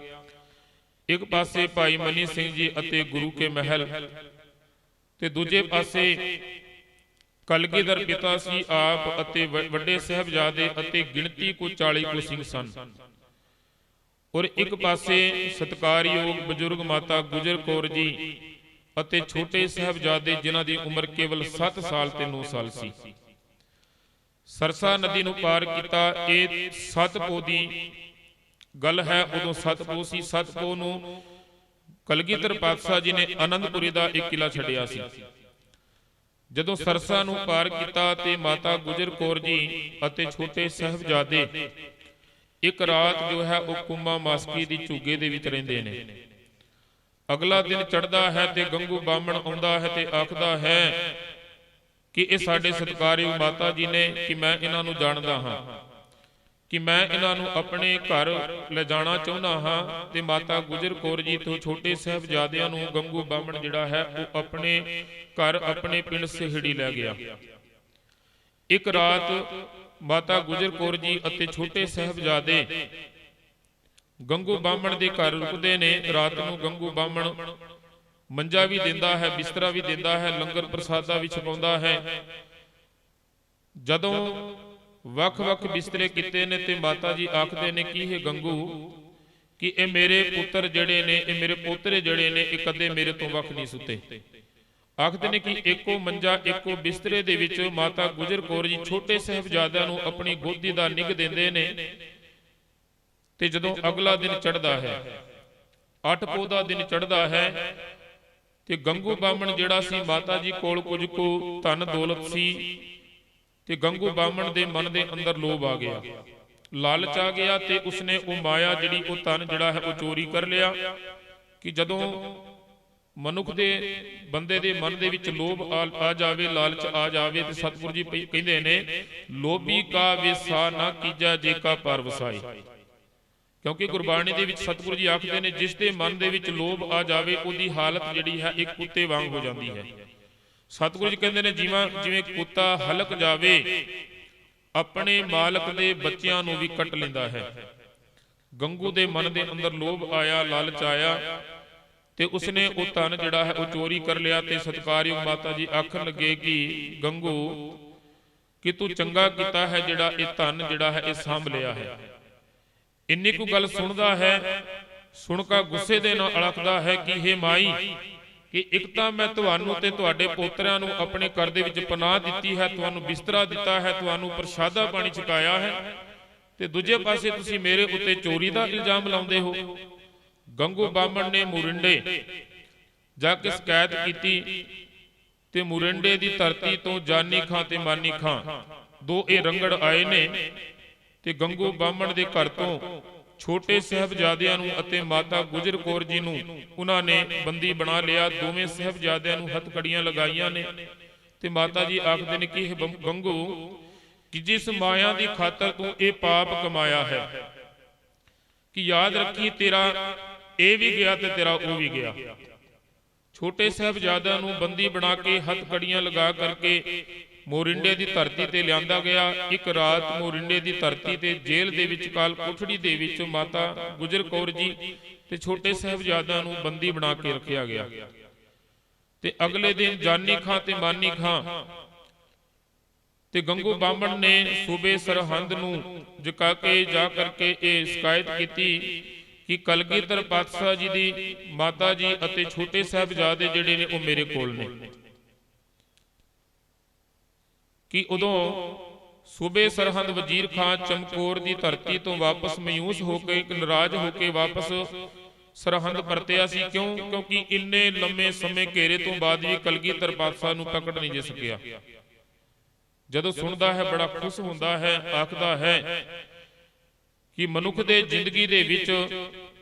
ਇੱਕ ਪਾਸੇ ਭਾਈ ਮਨੀ ਸਿੰਘ ਜੀ ਅਤੇ ਗੁਰੂ ਕੇ ਮਹਿਲ ਤੇ ਦੂਜੇ ਪਾਸੇ ਕਲਗੀਧਰ ਪਿਤਾ ਸੀ ਆਪ ਅਤੇ ਵੱਡੇ ਸਾਹਿਬਜ਼ਾਦੇ ਅਤੇ ਗਿਣਤੀ ਕੋ 40 ਕੋ ਸਿੰਘ ਸਨ। ਔਰ ਇੱਕ ਪਾਸੇ ਸਤਿਕਾਰਯੋਗ ਬਜ਼ੁਰਗ ਮਾਤਾ ਗੁਜਰ ਕੌਰ ਜੀ ਅਤੇ ਛੋਟੇ ਸਾਹਿਬਜ਼ਾਦੇ ਜਿਨ੍ਹਾਂ ਦੀ ਉਮਰ ਕੇਵਲ 7 ਸਾਲ ਤੇ 9 ਸਾਲ ਸੀ। ਸਰਸਾ ਨਦੀ ਨੂੰ ਪਾਰ ਕੀਤਾ। ਇਹ ਸਤਪੋ ਦੀ ਗੱਲ ਹੈ। ਉਦੋਂ ਸਤਪੋ ਸੀ। ਸਤਪੋ ਨੂੰ ਕਲਗੀਧਰ ਪਾਤਸ਼ਾਹ ਜੀ ਨੇ ਆਨੰਦਪੁਰੀ ਦਾ ਇੱਕ ਕਿਲਾ ਛੱਡਿਆ ਸੀ। ਜਦੋਂ ਸਰਸਾ ਨੂੰ ਪਾਰ ਕੀਤਾ ਤੇ ਮਾਤਾ ਗੁਜਰ ਕੌਰ ਜੀ ਅਤੇ ਛੋਟੇ ਸਾਹਿਬਜ਼ਾਦੇ ਇੱਕ ਰਾਤ ਜੋ ਹੈ ਉਹ ਕੁੰਮਾ ਮਾਸਕੀ ਦੀ ਝੁੱਗੇ ਦੇ ਵਿੱਚ ਰਹਿੰਦੇ ਨੇ। ਅਗਲਾ ਦਿਨ ਚੜ੍ਹਦਾ ਹੈ ਤੇ ਗੰਗੂ ਬਾਹਮਣ ਆਉਂਦਾ ਹੈ ਤੇ ਆਖਦਾ ਹੈ ਕਿ ਇਹ ਸਾਡੇ ਸਤਿਕਾਰਯੋਗ ਮਾਤਾ ਜੀ ਨੇ ਕਿ ਮੈਂ ਇਹਨਾਂ ਨੂੰ ਜਾਣਦਾ ਹਾਂ, ਕਿ ਮੈਂ ਇਹਨਾਂ ਨੂੰ ਆਪਣੇ ਘਰ ਲੈ ਜਾਣਾ ਚਾਹੁੰਦਾ ਹਾਂ। ਤੇ ਮਾਤਾ ਗੁਜਰ ਕੌਰ ਜੀ ਤੋਂ ਛੋਟੇ ਸਾਹਿਬਜ਼ਾਦਿਆਂ ਨੂੰ ਗੰਗੂ ਬਾਹਮਣ ਜਿਹੜਾ ਹੈ ਉਹ ਆਪਣੇ ਘਰ ਆਪਣੇ ਪਿੰਡ ਸਿਹੜੀ ਲੈ ਗਿਆ। ਇੱਕ ਰਾਤ ਮਾਤਾ ਗੁਜਰ ਕੌਰ ਜੀ ਅਤੇ ਛੋਟੇ ਸਾਹਿਬਜ਼ਾਦੇ ਗੰਗੂ ਬਾਹਮਣ ਦੇ ਘਰ ਰੁਕਦੇ ਨੇ। ਰਾਤ ਨੂੰ ਗੰਗੂ ਬਾਹਮਣ ਮੰਜਾ ਵੀ ਦਿੰਦਾ ਹੈ, ਬਿਸਤਰਾ ਵੀ ਦਿੰਦਾ ਹੈ, ਲੰਗਰ ਪ੍ਰਸਾਦਾ ਵੀ ਛਕਾਉਂਦਾ ਹੈ। ਜਦੋਂ ਵੱਖ-ਵੱਖ ਬਿਸਤਰੇ ਕੀਤੇ ਨੇ ਤੇ ਮਾਤਾ ਜੀ ਆਖਦੇ ਨੇ ਕਿ ਇਹ ਗੰਗੂ ਕਿ ਇਹ ਮੇਰੇ ਪੁੱਤਰ ਜਿਹੜੇ ਨੇ, ਇਹ ਮੇਰੇ ਪੋਤਰੇ ਜਿਹੜੇ ਨੇ ਇਹ ਕਦੇ ਮੇਰੇ ਤੋਂ ਵੱਖ ਨਹੀਂ ਸੁੱਤੇ। ਆਖਦੇ ਨੇ ਕਿ ਇੱਕੋ ਮੰਜਾ ਇੱਕੋ ਬਿਸਤਰੇ ਦੇ ਵਿੱਚ ਮਾਤਾ ਗੁਜਰ ਕੌਰ ਜੀ ਛੋਟੇ ਸਾਹਿਬਜ਼ਾਦਿਆਂ ਨੂੰ ਆਪਣੀ ਗੋਦੀ ਦਾ ਨਿੱਘ ਦਿੰਦੇ ਨੇ। ਤੇ ਜਦੋਂ ਅਗਲਾ ਦਿਨ ਚੜ੍ਹਦਾ ਹੈ, 8 ਪੋਹ ਦਾ ਦਿਨ ਚੜ੍ਹਦਾ ਹੈ ਤੇ ਗੰਗੂ ਬਾਹਮਣ ਜਿਹੜਾ ਸੀ ਮਾਤਾ ਜੀ ਕੋਲ ਕੁਝ ਕੁ ਧਨ ਦੌਲਤ ਸੀ ਤੇ ਗੰਗੂ ਬਾਹਮਣ ਦੇ ਮਨ ਦੇ ਅੰਦਰ ਲੋਭ ਆ ਗਿਆ, ਲਾਲਚ ਆ ਗਿਆ ਤੇ ਉਸਨੇ ਉਹ ਮਾਇਆ ਜਿਹੜੀ ਉਹ ਧਨ ਜਿਹੜਾ ਹੈ ਉਹ ਚੋਰੀ ਕਰ ਲਿਆ। ਕਿ ਜਦੋਂ ਮਨੁੱਖ ਦੇ ਬੰਦੇ ਦੇ ਮਨ ਦੇ ਵਿੱਚ ਲੋਭ ਆ ਜਾਵੇ, ਲਾਲਚ ਆ ਜਾਵੇ ਤੇ ਸਤਿਗੁਰੂ ਜੀ ਕਹਿੰਦੇ ਨੇ ਲੋਭੀ ਕਾ ਵਿਸਾ ਨਾ ਕੀਜਾ ਜੇ ਕਾ ਪਰ ਵਸਾਈ। ਕਿਉਂਕਿ ਗੁਰਬਾਣੀ ਦੇ ਵਿੱਚ ਸਤਿਗੁਰੂ ਜੀ ਆਖਦੇ ਨੇ ਜਿਸ ਦੇ ਮਨ ਦੇ ਵਿੱਚ ਲੋਭ ਆ ਜਾਵੇ ਉਹਦੀ ਹਾਲਤ ਜਿਹੜੀ ਹੈ ਇੱਕ ਕੁੱਤੇ ਵਾਂਗ ਹੋ ਜਾਂਦੀ ਹੈ। ਸਤਿਗੁਰੂ ਜੀ ਕਹਿੰਦੇ ਨੇ ਜਿਵੇਂ ਕੁੱਤਾ ਹਲਕ ਜਾਵੇ ਆਪਣੇ ਮਾਲਕ ਦੇ ਬੱਚਿਆਂ ਨੂੰ ਵੀ ਕੱਟ ਲੈਂਦਾ ਹੈ। ਗੰਗੂ ਦੇ ਮਨ ਦੇ ਅੰਦਰ ਲੋਭ ਆਇਆ, ਲਾਲਚ ਆਇਆ ਤੇ ਉਸਨੇ ਉਹ ਧਨ ਜਿਹੜਾ ਹੈ ਉਹ ਚੋਰੀ ਕਰ ਲਿਆ। ਤੇ ਸਤਿਕਾਰਯੋਗ ਮਾਤਾ ਜੀ ਆਖਣ ਲੱਗੇ ਕਿ ਗੰਗੂ ਕਿ ਤੂੰ ਚੰਗਾ ਕੀਤਾ ਹੈ ਜਿਹੜਾ ਇਹ ਧਨ ਜਿਹੜਾ ਹੈ ਇਹ ਸਾਂਭ ਲਿਆ ਹੈ। ਇੰਨੀ ਕੁ ਗੱਲ ਸੁਣਦਾ ਹੈ, ਸੁਣ ਕੇ ਗੁੱਸੇ ਦੇ ਨਾਲ ਅਲਖਦਾ ਹੈ ਕਿ ਹੇ ਮਾਈ, ਕਿ ਇੱਕ ਤਾਂ ਮੈਂ ਤੁਹਾਨੂੰ ਤੇ ਤੁਹਾਡੇ ਪੋਤਰਿਆਂ ਨੂੰ ਆਪਣੇ ਘਰ ਦੇ ਵਿੱਚ ਪਨਾਹ ਦਿੱਤੀ ਹੈ, ਤੁਹਾਨੂੰ ਬਿਸਤਰਾ ਦਿੱਤਾ ਹੈ, ਤੁਹਾਨੂੰ ਪ੍ਰਸ਼ਾਦਾ ਪਾਣੀ ਛਕਾਇਆ ਹੈ, ਤੇ ਦੂਜੇ ਪਾਸੇ ਤੁਸੀਂ ਮੇਰੇ ਉੱਤੇ ਚੋਰੀ ਦਾ ਇਲਜ਼ਾਮ ਲਾਉਂਦੇ ਹੋ। ਗੰਗੂ ਬਾਹਮਣ ਨੇ ਮੋਰਿੰਡੇ ਜਾ ਕੇ ਸ਼ਿਕਾਇਤ ਕੀਤੀ ਤੇ ਮੋਰਿੰਡੇ ਦੀ ਧਰਤੀ ਤੋਂ ਜਾਨੀ ਖਾਂ ਤੇ ਮਾਨੀ ਖਾਂ ਦੋ ਇਹ ਰੰਗੜ ਆਏ ਨੇ ਤੇ ਗੰਗੂ ਬਾਹਮਣ ਦੇ ਘਰ ਤੋਂ ਛੋਟੇ ਸਾਹਿਬਜ਼ਾਦਿਆਂ ਨੂੰ ਅਤੇ ਮਾਤਾ ਗੁਜਰ ਕੌਰ ਜੀ ਨੂੰ ਉਹਨਾਂ ਨੇ ਬੰਦੀ ਬਣਾ ਲਿਆ। ਦੋਵੇਂ ਸਾਹਿਬਜ਼ਾਦਿਆਂ ਨੂੰ ਹੱਥਕੜੀਆਂ ਲਗਾਈਆਂ ਨੇ ਤੇ ਮਾਤਾ ਜੀ ਆਖਦੇ ਨੇ ਕਿ ਗੰਗੂ, ਕਿ ਜਿਸ ਮਾਇਆ ਦੀ ਖਾਤਰ ਤੂੰ ਇਹ ਪਾਪ ਕਮਾਇਆ ਹੈ, ਕਿ ਯਾਦ ਰੱਖੀ ਤੇਰਾ ਇਹ ਵੀ ਗਿਆ ਤੇ ਤੇਰਾ ਉਹ ਵੀ ਗਿਆ। ਛੋਟੇ ਸਾਹਿਬਜ਼ਾਦਿਆਂ ਨੂੰ ਬੰਦੀ ਬਣਾ ਕੇ ਹੱਥਕੜੀਆਂ ਲਗਾ ਕਰਕੇ ਮੋਰਿੰਡੇ ਦੀ ਧਰਤੀ ਤੇ ਲਿਆਂਦਾ ਗਿਆ। ਇੱਕ ਰਾਤ ਮੋਰਿੰਡੇ ਦੀ ਧਰਤੀ ਤੇ ਜੇਲ੍ਹ ਦੇ ਵਿੱਚ ਕਾਲ ਕੋਠੜੀ ਦੇ ਵਿੱਚ ਮਾਤਾ ਗੁਜਰ ਕੌਰ ਜੀ ਤੇ ਛੋਟੇ ਸਾਹਿਬਜ਼ਾਦਿਆਂ ਨੂੰ ਬੰਦੀ ਬਣਾ ਕੇ ਰੱਖਿਆ ਗਿਆ। ਤੇ ਅਗਲੇ ਦਿਨ ਜਾਨੀ ਖਾਂ ਤੇ ਮਾਨੀ ਖਾਂ ਤੇ ਗੰਗੂ ਬਾਹਮਣ ਨੇ ਸੂਬੇ ਸਰਹੰਦ ਨੂੰ ਜਕਾ ਕੇ ਜਾ ਕਰਕੇ ਇਹ ਸ਼ਿਕਾਇਤ ਕੀਤੀ ਕਿ ਕਲਗੀਧਰ ਪਾਤਸ਼ਾਹ ਜੀ ਦੀ ਮਾਤਾ ਜੀ ਅਤੇ ਛੋਟੇ ਸਾਹਿਬਜ਼ਾਦੇ ਜਿਹੜੇ ਨੇ ਉਹ ਮੇਰੇ ਕੋਲ ਨੇ। ਕਿ ਉਦੋਂ ਸੂਬੇ ਸਰਹੰਦ ਵਜ਼ੀਰ ਖਾਂ ਚਮਕੌਰ ਦੀ ਧਰਤੀ ਤੋਂ ਵਾਪਸ ਮਾਯੂਸ ਹੋ ਕੇ, ਨਾਰਾਜ਼ ਹੋ ਕੇ ਵਾਪਸ ਸਰਹੰਦ ਪਰਤਿਆ ਸੀ। ਕਿਉਂਕਿ ਇੰਨੇ ਲੰਮੇ ਸਮੇਂ ਘੇਰੇ ਤੋਂ ਬਾਅਦ ਵੀ ਕਲਗੀਧਰ ਪਾਤਸ਼ਾਹ ਨੂੰ ਪਕੜ ਨਹੀਂ ਜੇ ਸਕਿਆ। ਜਦੋਂ ਸੁਣਦਾ ਹੈ ਬੜਾ ਖੁਸ਼ ਹੁੰਦਾ ਹੈ, ਆਖਦਾ ਹੈ ਕਿ ਮਨੁੱਖ ਦੇ ਜ਼ਿੰਦਗੀ ਦੇ ਵਿੱਚ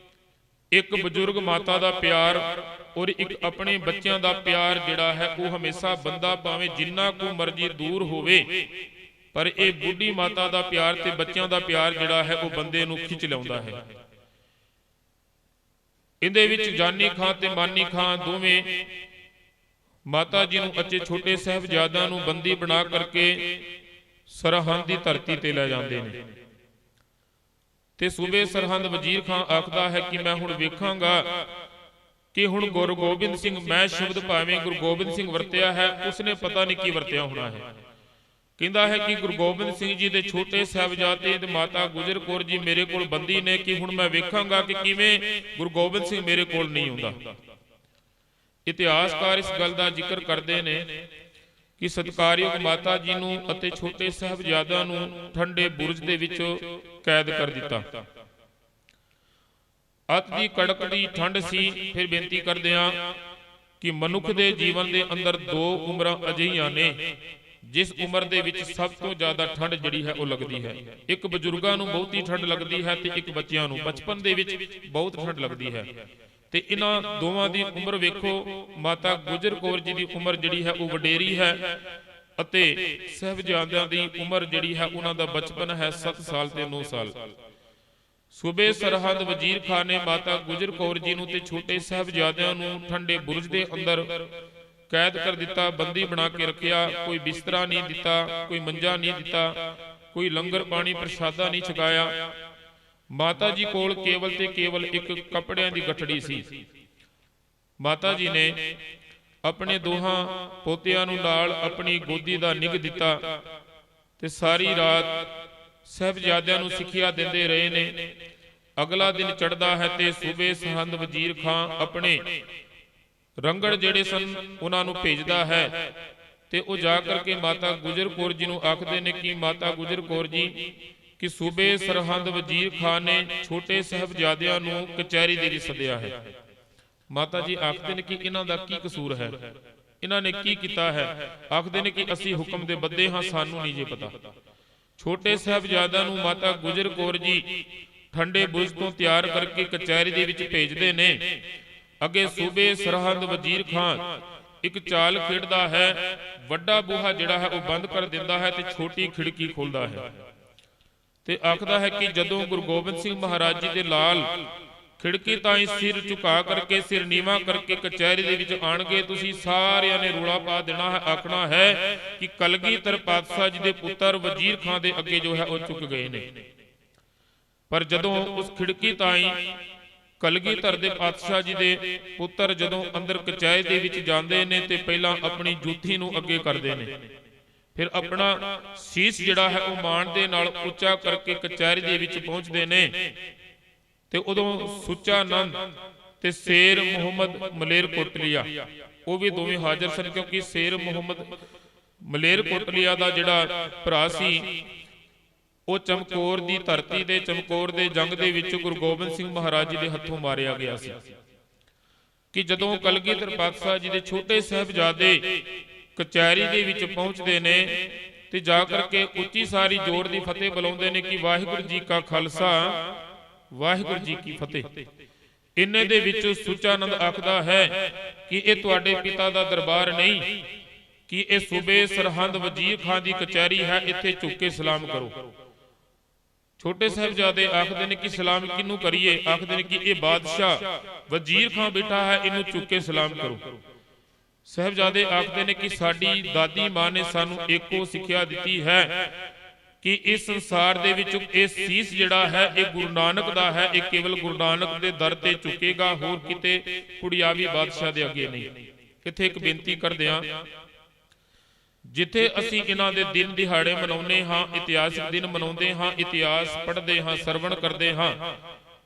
ਇੱਕ ਬਜ਼ੁਰਗ ਮਾਤਾ ਦਾ ਪਿਆਰ ਔਰ ਇੱਕ ਆਪਣੇ ਬੱਚਿਆਂ ਦਾ ਪਿਆਰ ਜਿਹੜਾ ਹੈ ਉਹ ਹਮੇਸ਼ਾ ਬੰਦਾ ਭਾਵੇਂ ਜਿੰਨਾ ਕੁ ਮਰਜ਼ੀ ਦੂਰ ਹੋਵੇ, ਪਰ ਇਹ ਬੁੱਢੀ ਮਾਤਾ ਦਾ ਪਿਆਰ ਤੇ ਬੱਚਿਆਂ ਦਾ ਪਿਆਰ ਜਿਹੜਾ ਹੈ ਉਹ ਬੰਦੇ ਨੂੰ ਖਿੱਚ ਲਿਆਉਂਦਾ ਹੈ। ਇਹਦੇ ਵਿੱਚ ਜਾਨੀ ਖਾਂ ਤੇ ਮਾਨੀ ਖਾਂ ਦੋਵੇਂ ਮਾਤਾ ਜੀ ਨੂੰ ਅਤੇ ਛੋਟੇ ਸਾਹਿਬਜ਼ਾਦਿਆਂ ਨੂੰ ਬੰਦੀ ਬਣਾ ਕਰਕੇ ਸਰਹੰਦ ਦੀ ਧਰਤੀ ਤੇ ਲੈ ਜਾਂਦੇ ਨੇ। ਤੇ ਸੂਬੇ ਸਰਹੰਦ ਵਜ਼ੀਰ ਖਾਂ ਆਖਦਾ ਹੈ ਕਿ ਮੈਂ ਹੁਣ ਵੇਖਾਂਗਾ ਕਿ ਹੁਣ ਗੁਰੂ ਗੋਬਿੰਦ ਸਿੰਘ, ਮੈਂ ਸ਼ਬਦ ਭਾਵੇਂ ਗੁਰੂ ਗੋਬਿੰਦ ਸਿੰਘ ਵਰਤਿਆ ਹੈ, ਉਸਨੇ ਪਤਾ ਨਹੀਂ ਕੀ ਵਰਤਿਆ ਹੋਣਾ ਹੈ। ਕਹਿੰਦਾ ਹੈ ਕਿ ਗੁਰੂ ਗੋਬਿੰਦ ਸਿੰਘ ਜੀ ਦੇ ਛੋਟੇ ਸਾਹਿਬਜ਼ਾਦੇ ਤੇ ਮਾਤਾ ਗੁਜਰ ਕੌਰ ਜੀ ਮੇਰੇ ਕੋਲ ਬੰਦੀ ਨੇ, ਕਿ ਹੁਣ ਮੈਂ ਵੇਖਾਂਗਾ ਕਿ ਕਿਵੇਂ ਗੁਰੂ ਗੋਬਿੰਦ ਸਿੰਘ ਮੇਰੇ ਕੋਲ ਨਹੀਂ ਆਉਂਦਾ। ਇਤਿਹਾਸਕਾਰ ਇਸ ਗੱਲ ਦਾ ਜ਼ਿਕਰ ਕਰਦੇ ਨੇ ਕਿ ਸਤਿਕਾਰਯੋਗ ਮਾਤਾ ਜੀ ਨੂੰ ਅਤੇ ਛੋਟੇ ਸਾਹਿਬਜ਼ਾਦਿਆਂ ਨੂੰ ਠੰਡੇ ਬੁਰਜ ਦੇ ਵਿੱਚ ਕੈਦ ਕਰ ਦਿੱਤਾ। ਅਤ ਦੀ ਕੜਕਦੀ ਠੰਡ ਸੀ। ਫਿਰ ਬੇਨਤੀ ਕਰਦੇ ਹਾਂ ਕਿ ਮਨੁੱਖ ਦੇ ਜੀਵਨ ਦੇ ਅੰਦਰ ਦੋ ਉਮਰਾਂ ਅਜਿਹੀਆਂ ਨੇ ਜਿਸ ਉਮਰ ਦੇ ਵਿੱਚ ਸਭ ਤੋਂ ਜ਼ਿਆਦਾ ਠੰਡ ਜਿਹੜੀ ਹੈ ਉਹ ਲੱਗਦੀ ਹੈ। ਇੱਕ ਬਜ਼ੁਰਗਾਂ ਨੂੰ ਬਹੁਤੀ ਠੰਡ ਲੱਗਦੀ ਹੈ ਤੇ ਇੱਕ ਬੱਚਿਆਂ ਨੂੰ ਬਚਪਨ ਦੇ ਵਿੱਚ ਬਹੁਤ ਠੰਡ ਲੱਗਦੀ ਹੈ। ਤੇ ਇਹਨਾਂ ਦੋਵਾਂ ਦੀ ਉਮਰ ਵੇਖੋ, ਮਾਤਾ ਗੁਜਰ ਕੌਰ ਜੀ ਦੀ ਉਮਰ ਜਿਹੜੀ ਹੈ ਉਹ ਵਡੇਰੀ ਹੈ ਅਤੇ ਸਾਹਿਬਜ਼ਾਦਿਆਂ ਦੀ ਉਮਰ ਜਿਹੜੀ ਹੈ ਉਹਨਾਂ ਦਾ ਬਚਪਨ ਹੈ 7 ਸਾਲ ਤੇ 9 ਸਾਲ। ਸੂਬੇ ਸਰਹੰਦ ਵਜ਼ੀਰ ਖਾਨ ਨੇ ਮਾਤਾ ਗੁਜਰ ਕੌਰ ਜੀ ਨੂੰ ਤੇ ਛੋਟੇ ਸਾਹਿਬਜ਼ਾਦਿਆਂ ਨੂੰ ਠੰਡੇ ਬੁਰਜ ਦੇ ਅੰਦਰ ਕੈਦ ਕਰ ਦਿੱਤਾ, ਬੰਦੀ ਬਣਾ ਕੇ ਰੱਖਿਆ। ਕੋਈ ਬਿਸਤਰਾ ਨਹੀਂ ਦਿੱਤਾ, ਕੋਈ ਮੰਜਾ ਨਹੀਂ ਦਿੱਤਾ, ਕੋਈ ਲੰਗਰ ਪਾਣੀ ਪ੍ਰਸ਼ਾਦਾ ਨਹੀਂ ਛਕਾਇਆ। ਮਾਤਾ ਜੀ ਕੋਲ ਕੇਵਲ ਤੇ ਕੇਵਲ ਇੱਕ ਕੱਪੜਿਆਂ ਦੀ ਗੱਠੜੀ ਸੀ। ਮਾਤਾ ਜੀ ਨੇ ਆਪਣੇ ਦੋਹਾਂ ਪੋਤਿਆਂ ਨੂੰ ਨਾਲ ਆਪਣੀ ਗੋਦੀ ਦਾ ਨਿੱਘ ਦਿੱਤਾ ਤੇ ਸਾਰੀ ਰਾਤ ਸਾਹਿਬਜ਼ਾਦਿਆਂ ਨੂੰ ਸਿੱਖਿਆ ਦਿੰਦੇ ਰਹੇ ਨੇ। ਅਗਲਾ ਦਿਨ ਚੜ੍ਹਦਾ ਹੈ ਤੇ ਸੂਬੇ ਸਰਹੰਦ ਵਜ਼ੀਰ ਖਾਂ ਆਪਣੇ ਰੰਗੜ ਜਿਹੜੇ ਸਨ ਉਹਨਾਂ ਨੂੰ ਭੇਜਦਾ ਹੈ ਤੇ ਉਹ ਜਾ ਕਰਕੇ ਮਾਤਾ ਗੁਜਰ ਕੌਰ ਜੀ ਨੂੰ ਆਖਦੇ ਨੇ ਕਿ ਮਾਤਾ ਗੁਜਰ ਕੌਰ ਜੀ, ਕਿ ਸੂਬੇ ਸਰਹੰਦ ਵਜ਼ੀਰ ਖਾਨ ਨੇ ਛੋਟੇ ਸਾਹਿਬਜ਼ਾਦਿਆਂ ਨੂੰ ਕਚਹਿਰੀ ਦੇ ਲਈ ਸੱਦਿਆ ਹੈ। ਮਾਤਾ ਜੀ ਆਖਦੇ ਨੇ ਕਿ ਇਹਨਾਂ ਦਾ ਕੀ ਕਸੂਰ ਹੈ, ਇਹਨਾਂ ਨੇ ਕੀ ਕੀਤਾ ਹੈ। ਆਖਦੇ ਨੇ ਕਿ ਅਸੀਂ ਹੁਕਮ ਦੇ ਬੱਧੇ ਹਾਂ, ਸਾਨੂੰ ਨਹੀਂ ਜੇ ਪਤਾ। ਛੋਟੇ ਸਾਹਿਬਜ਼ਾਦਿਆਂ ਨੂੰ ਮਾਤਾ ਗੁਜਰ ਕੌਰ ਜੀ ਠੰਡੇ ਬੁਰਜ ਤੋਂ ਤਿਆਰ ਕਰਕੇ ਕਚਹਿਰੀ ਦੇ ਵਿੱਚ ਭੇਜਦੇ ਨੇ। ਅੱਗੇ ਸੂਬੇ ਸਰਹੰਦ ਵਜ਼ੀਰ ਖਾਨ ਇੱਕ ਚਾਲ ਖੇਡਦਾ ਹੈ, ਵੱਡਾ ਬੂਹਾ ਜਿਹੜਾ ਹੈ ਉਹ ਬੰਦ ਕਰ ਦਿੰਦਾ ਹੈ ਤੇ ਛੋਟੀ ਖਿੜਕੀ ਖੋਲਦਾ ਹੈ ਤੇ ਆਖਦਾ ਹੈ ਕਿ ਜਦੋਂ ਗੁਰੂ ਗੋਬਿੰਦ ਸਿੰਘ ਮਹਾਰਾਜ ਜੀ ਦੇ ਲਾਲ ਖਿੜਕੀ ਤਾਈਂ ਸਿਰ ਝੁਕਾ ਕਰਕੇ, ਸਿਰ ਨੀਵਾਂ ਕਰਕੇ ਕਚਹਿਰੀ ਦੇ ਵਿੱਚ ਆਣਗੇ, ਤੁਸੀਂ ਸਾਰਿਆਂ ਨੇ ਰੌਲਾ ਪਾ ਦੇਣਾ ਹੈ, ਆਖਣਾ ਹੈ ਕਿ ਕਲਗੀਧਰ ਪਾਤਸ਼ਾਹ ਜੀ ਦੇ ਪੁੱਤਰ ਵਜ਼ੀਰ ਖਾਨ ਦੇ ਅੱਗੇ ਜੋ ਹੈ ਉਹ ਝੁਕ ਗਏ ਨੇ। ਪਰ ਜਦੋਂ ਉਸ ਖਿੜਕੀ ਤਾਈਂ ਕਲਗੀਧਰ ਦੇ ਪਾਤਸ਼ਾਹ ਜੀ ਦੇ ਪੁੱਤਰ ਜਦੋਂ ਅੰਦਰ ਕਚਹਿਰੀ ਦੇ ਵਿੱਚ ਜਾਂਦੇ ਨੇ ਤੇ ਪਹਿਲਾਂ ਆਪਣੀ ਜੂਠੀ ਨੂੰ ਅੱਗੇ ਕਰਦੇ ਨੇ ਫਿਰ ਆਪਣਾ ਸੀਸ ਜਿਹੜਾ ਹੈ ਉਹ ਮਾਣ ਦੇ ਨਾਲ ਉੱਚਾ ਕਰਕੇ ਕਚਹਿਰੀ ਦੇ ਵਿੱਚ ਪਹੁੰਚਦੇ ਨੇ। ਤੇ ਉਦੋਂ ਸੁੱਚਾ ਨੰਦ ਤੇ ਸ਼ੇਰ ਮੁਹੰਮਦ ਮਲੇਰਕੋਟਲੀਆ ਉਹ ਵੀ ਦੋਵੇਂ ਹਾਜ਼ਰ ਸਨ, ਕਿਉਂਕਿ ਸ਼ੇਰ ਮੁਹੰਮਦ ਮਲੇਰਕੋਟਲੀਆ ਦਾ ਜਿਹੜਾ ਭਰਾ ਸੀ ਉਹ ਚਮਕੌਰ ਦੀ ਧਰਤੀ ਦੇ ਚਮਕੌਰ ਦੇ ਜੰਗ ਦੇ ਵਿੱਚ ਗੁਰੂ ਗੋਬਿੰਦ ਸਿੰਘ ਮਹਾਰਾਜ ਜੀ ਦੇ ਹੱਥੋਂ ਮਾਰਿਆ ਗਿਆ ਸੀ। ਕਿ ਜਦੋਂ ਕਲਗੀਧਰ ਪਾਤਸ਼ਾਹ ਜੀ ਦੇ ਛੋਟੇ ਸਾਹਿਬਜ਼ਾਦੇ ਕਚਹਿਰੀ ਦੇ ਵਿੱਚ ਪਹੁੰਚਦੇ ਨੇ ਤੇ ਜਾ ਕਰਕੇ ਉੱਚੀ ਸਾਰੀ ਜੋਰ ਦੀ ਫਤਿਹ ਬੁਲਾਉਂਦੇ ਨੇ ਕਿ ਵਾਹਿਗੁਰੂ ਜੀ ਕਾ ਖਾਲਸਾ ਵਾਹਿਗੁਰੂ ਜੀ ਕੀ ਫਤਿਹ। ਇੰਨੇ ਦੇ ਵਿੱਚ ਸੁੱਚਾਨੰਦ ਆਖਦਾ ਹੈ ਕਿ ਇਹ ਤੁਹਾਡੇ ਪਿਤਾ ਦਾ ਦਰਬਾਰ ਨਹੀਂ, ਕਿ ਇਹ ਸੂਬੇ ਸਰਹੰਦ ਵਜ਼ੀਰ ਖਾਨ ਦੀ ਕਚਹਿਰੀ ਹੈ, ਇੱਥੇ ਝੁੱਕ ਕੇ ਸਲਾਮ ਕਰੋ। ਛੋਟੇ ਸਾਹਿਬਜ਼ਾਦੇ ਆਖਦੇ ਨੇ ਕਿ ਸਲਾਮ ਕਿਹਨੂੰ ਕਰੀਏ? ਆਖਦੇ ਨੇ ਕਿ ਇਹ ਬਾਦਸ਼ਾਹ ਵਜ਼ੀਰ ਖਾਨ ਬੈਠਾ ਹੈ, ਇਹਨੂੰ ਝੁੱਕ ਕੇ ਸਲਾਮ ਕਰੋ। ਸਾਹਿਬਜ਼ਾਦੇ ਆਖਦੇ ਨੇ ਕਿ ਸਾਡੀ ਦਾਦੀ ਮਾਂ ਨੇ ਸਾਨੂੰ ਇੱਕੋ ਸਿੱਖਿਆ ਦਿੱਤੀ ਹੈ ਕਿ ਇਸ ਸੰਸਾਰ ਦੇ ਵਿੱਚ ਇਹ ਸੀਸ ਜਿਹੜਾ ਹੈ ਇਹ ਗੁਰੂ ਨਾਨਕ ਦਾ ਹੈ, ਇਹ ਕੇਵਲ ਗੁਰੂ ਨਾਨਕ ਦੇ ਦਰ ਤੇ ਝੁਕੇਗਾ, ਹੋਰ ਕਿਤੇ ਕੁੜਿਆਵੀ ਬਾਦਸ਼ਾਹ ਦੇ ਅੱਗੇ ਨਹੀਂ। ਇੱਥੇ ਇੱਕ ਬੇਨਤੀ ਕਰਦੇ ਹਾਂ, ਜਿੱਥੇ ਅਸੀਂ ਇਹਨਾਂ ਦੇ ਦਿਨ ਦਿਹਾੜੇ ਮਨਾਉਂਦੇ ਹਾਂ, ਇਤਿਹਾਸਕ ਦਿਨ ਮਨਾਉਂਦੇ ਹਾਂ, ਇਤਿਹਾਸ ਪੜ੍ਹਦੇ ਹਾਂ, ਸਰਵਣ ਕਰਦੇ ਹਾਂ,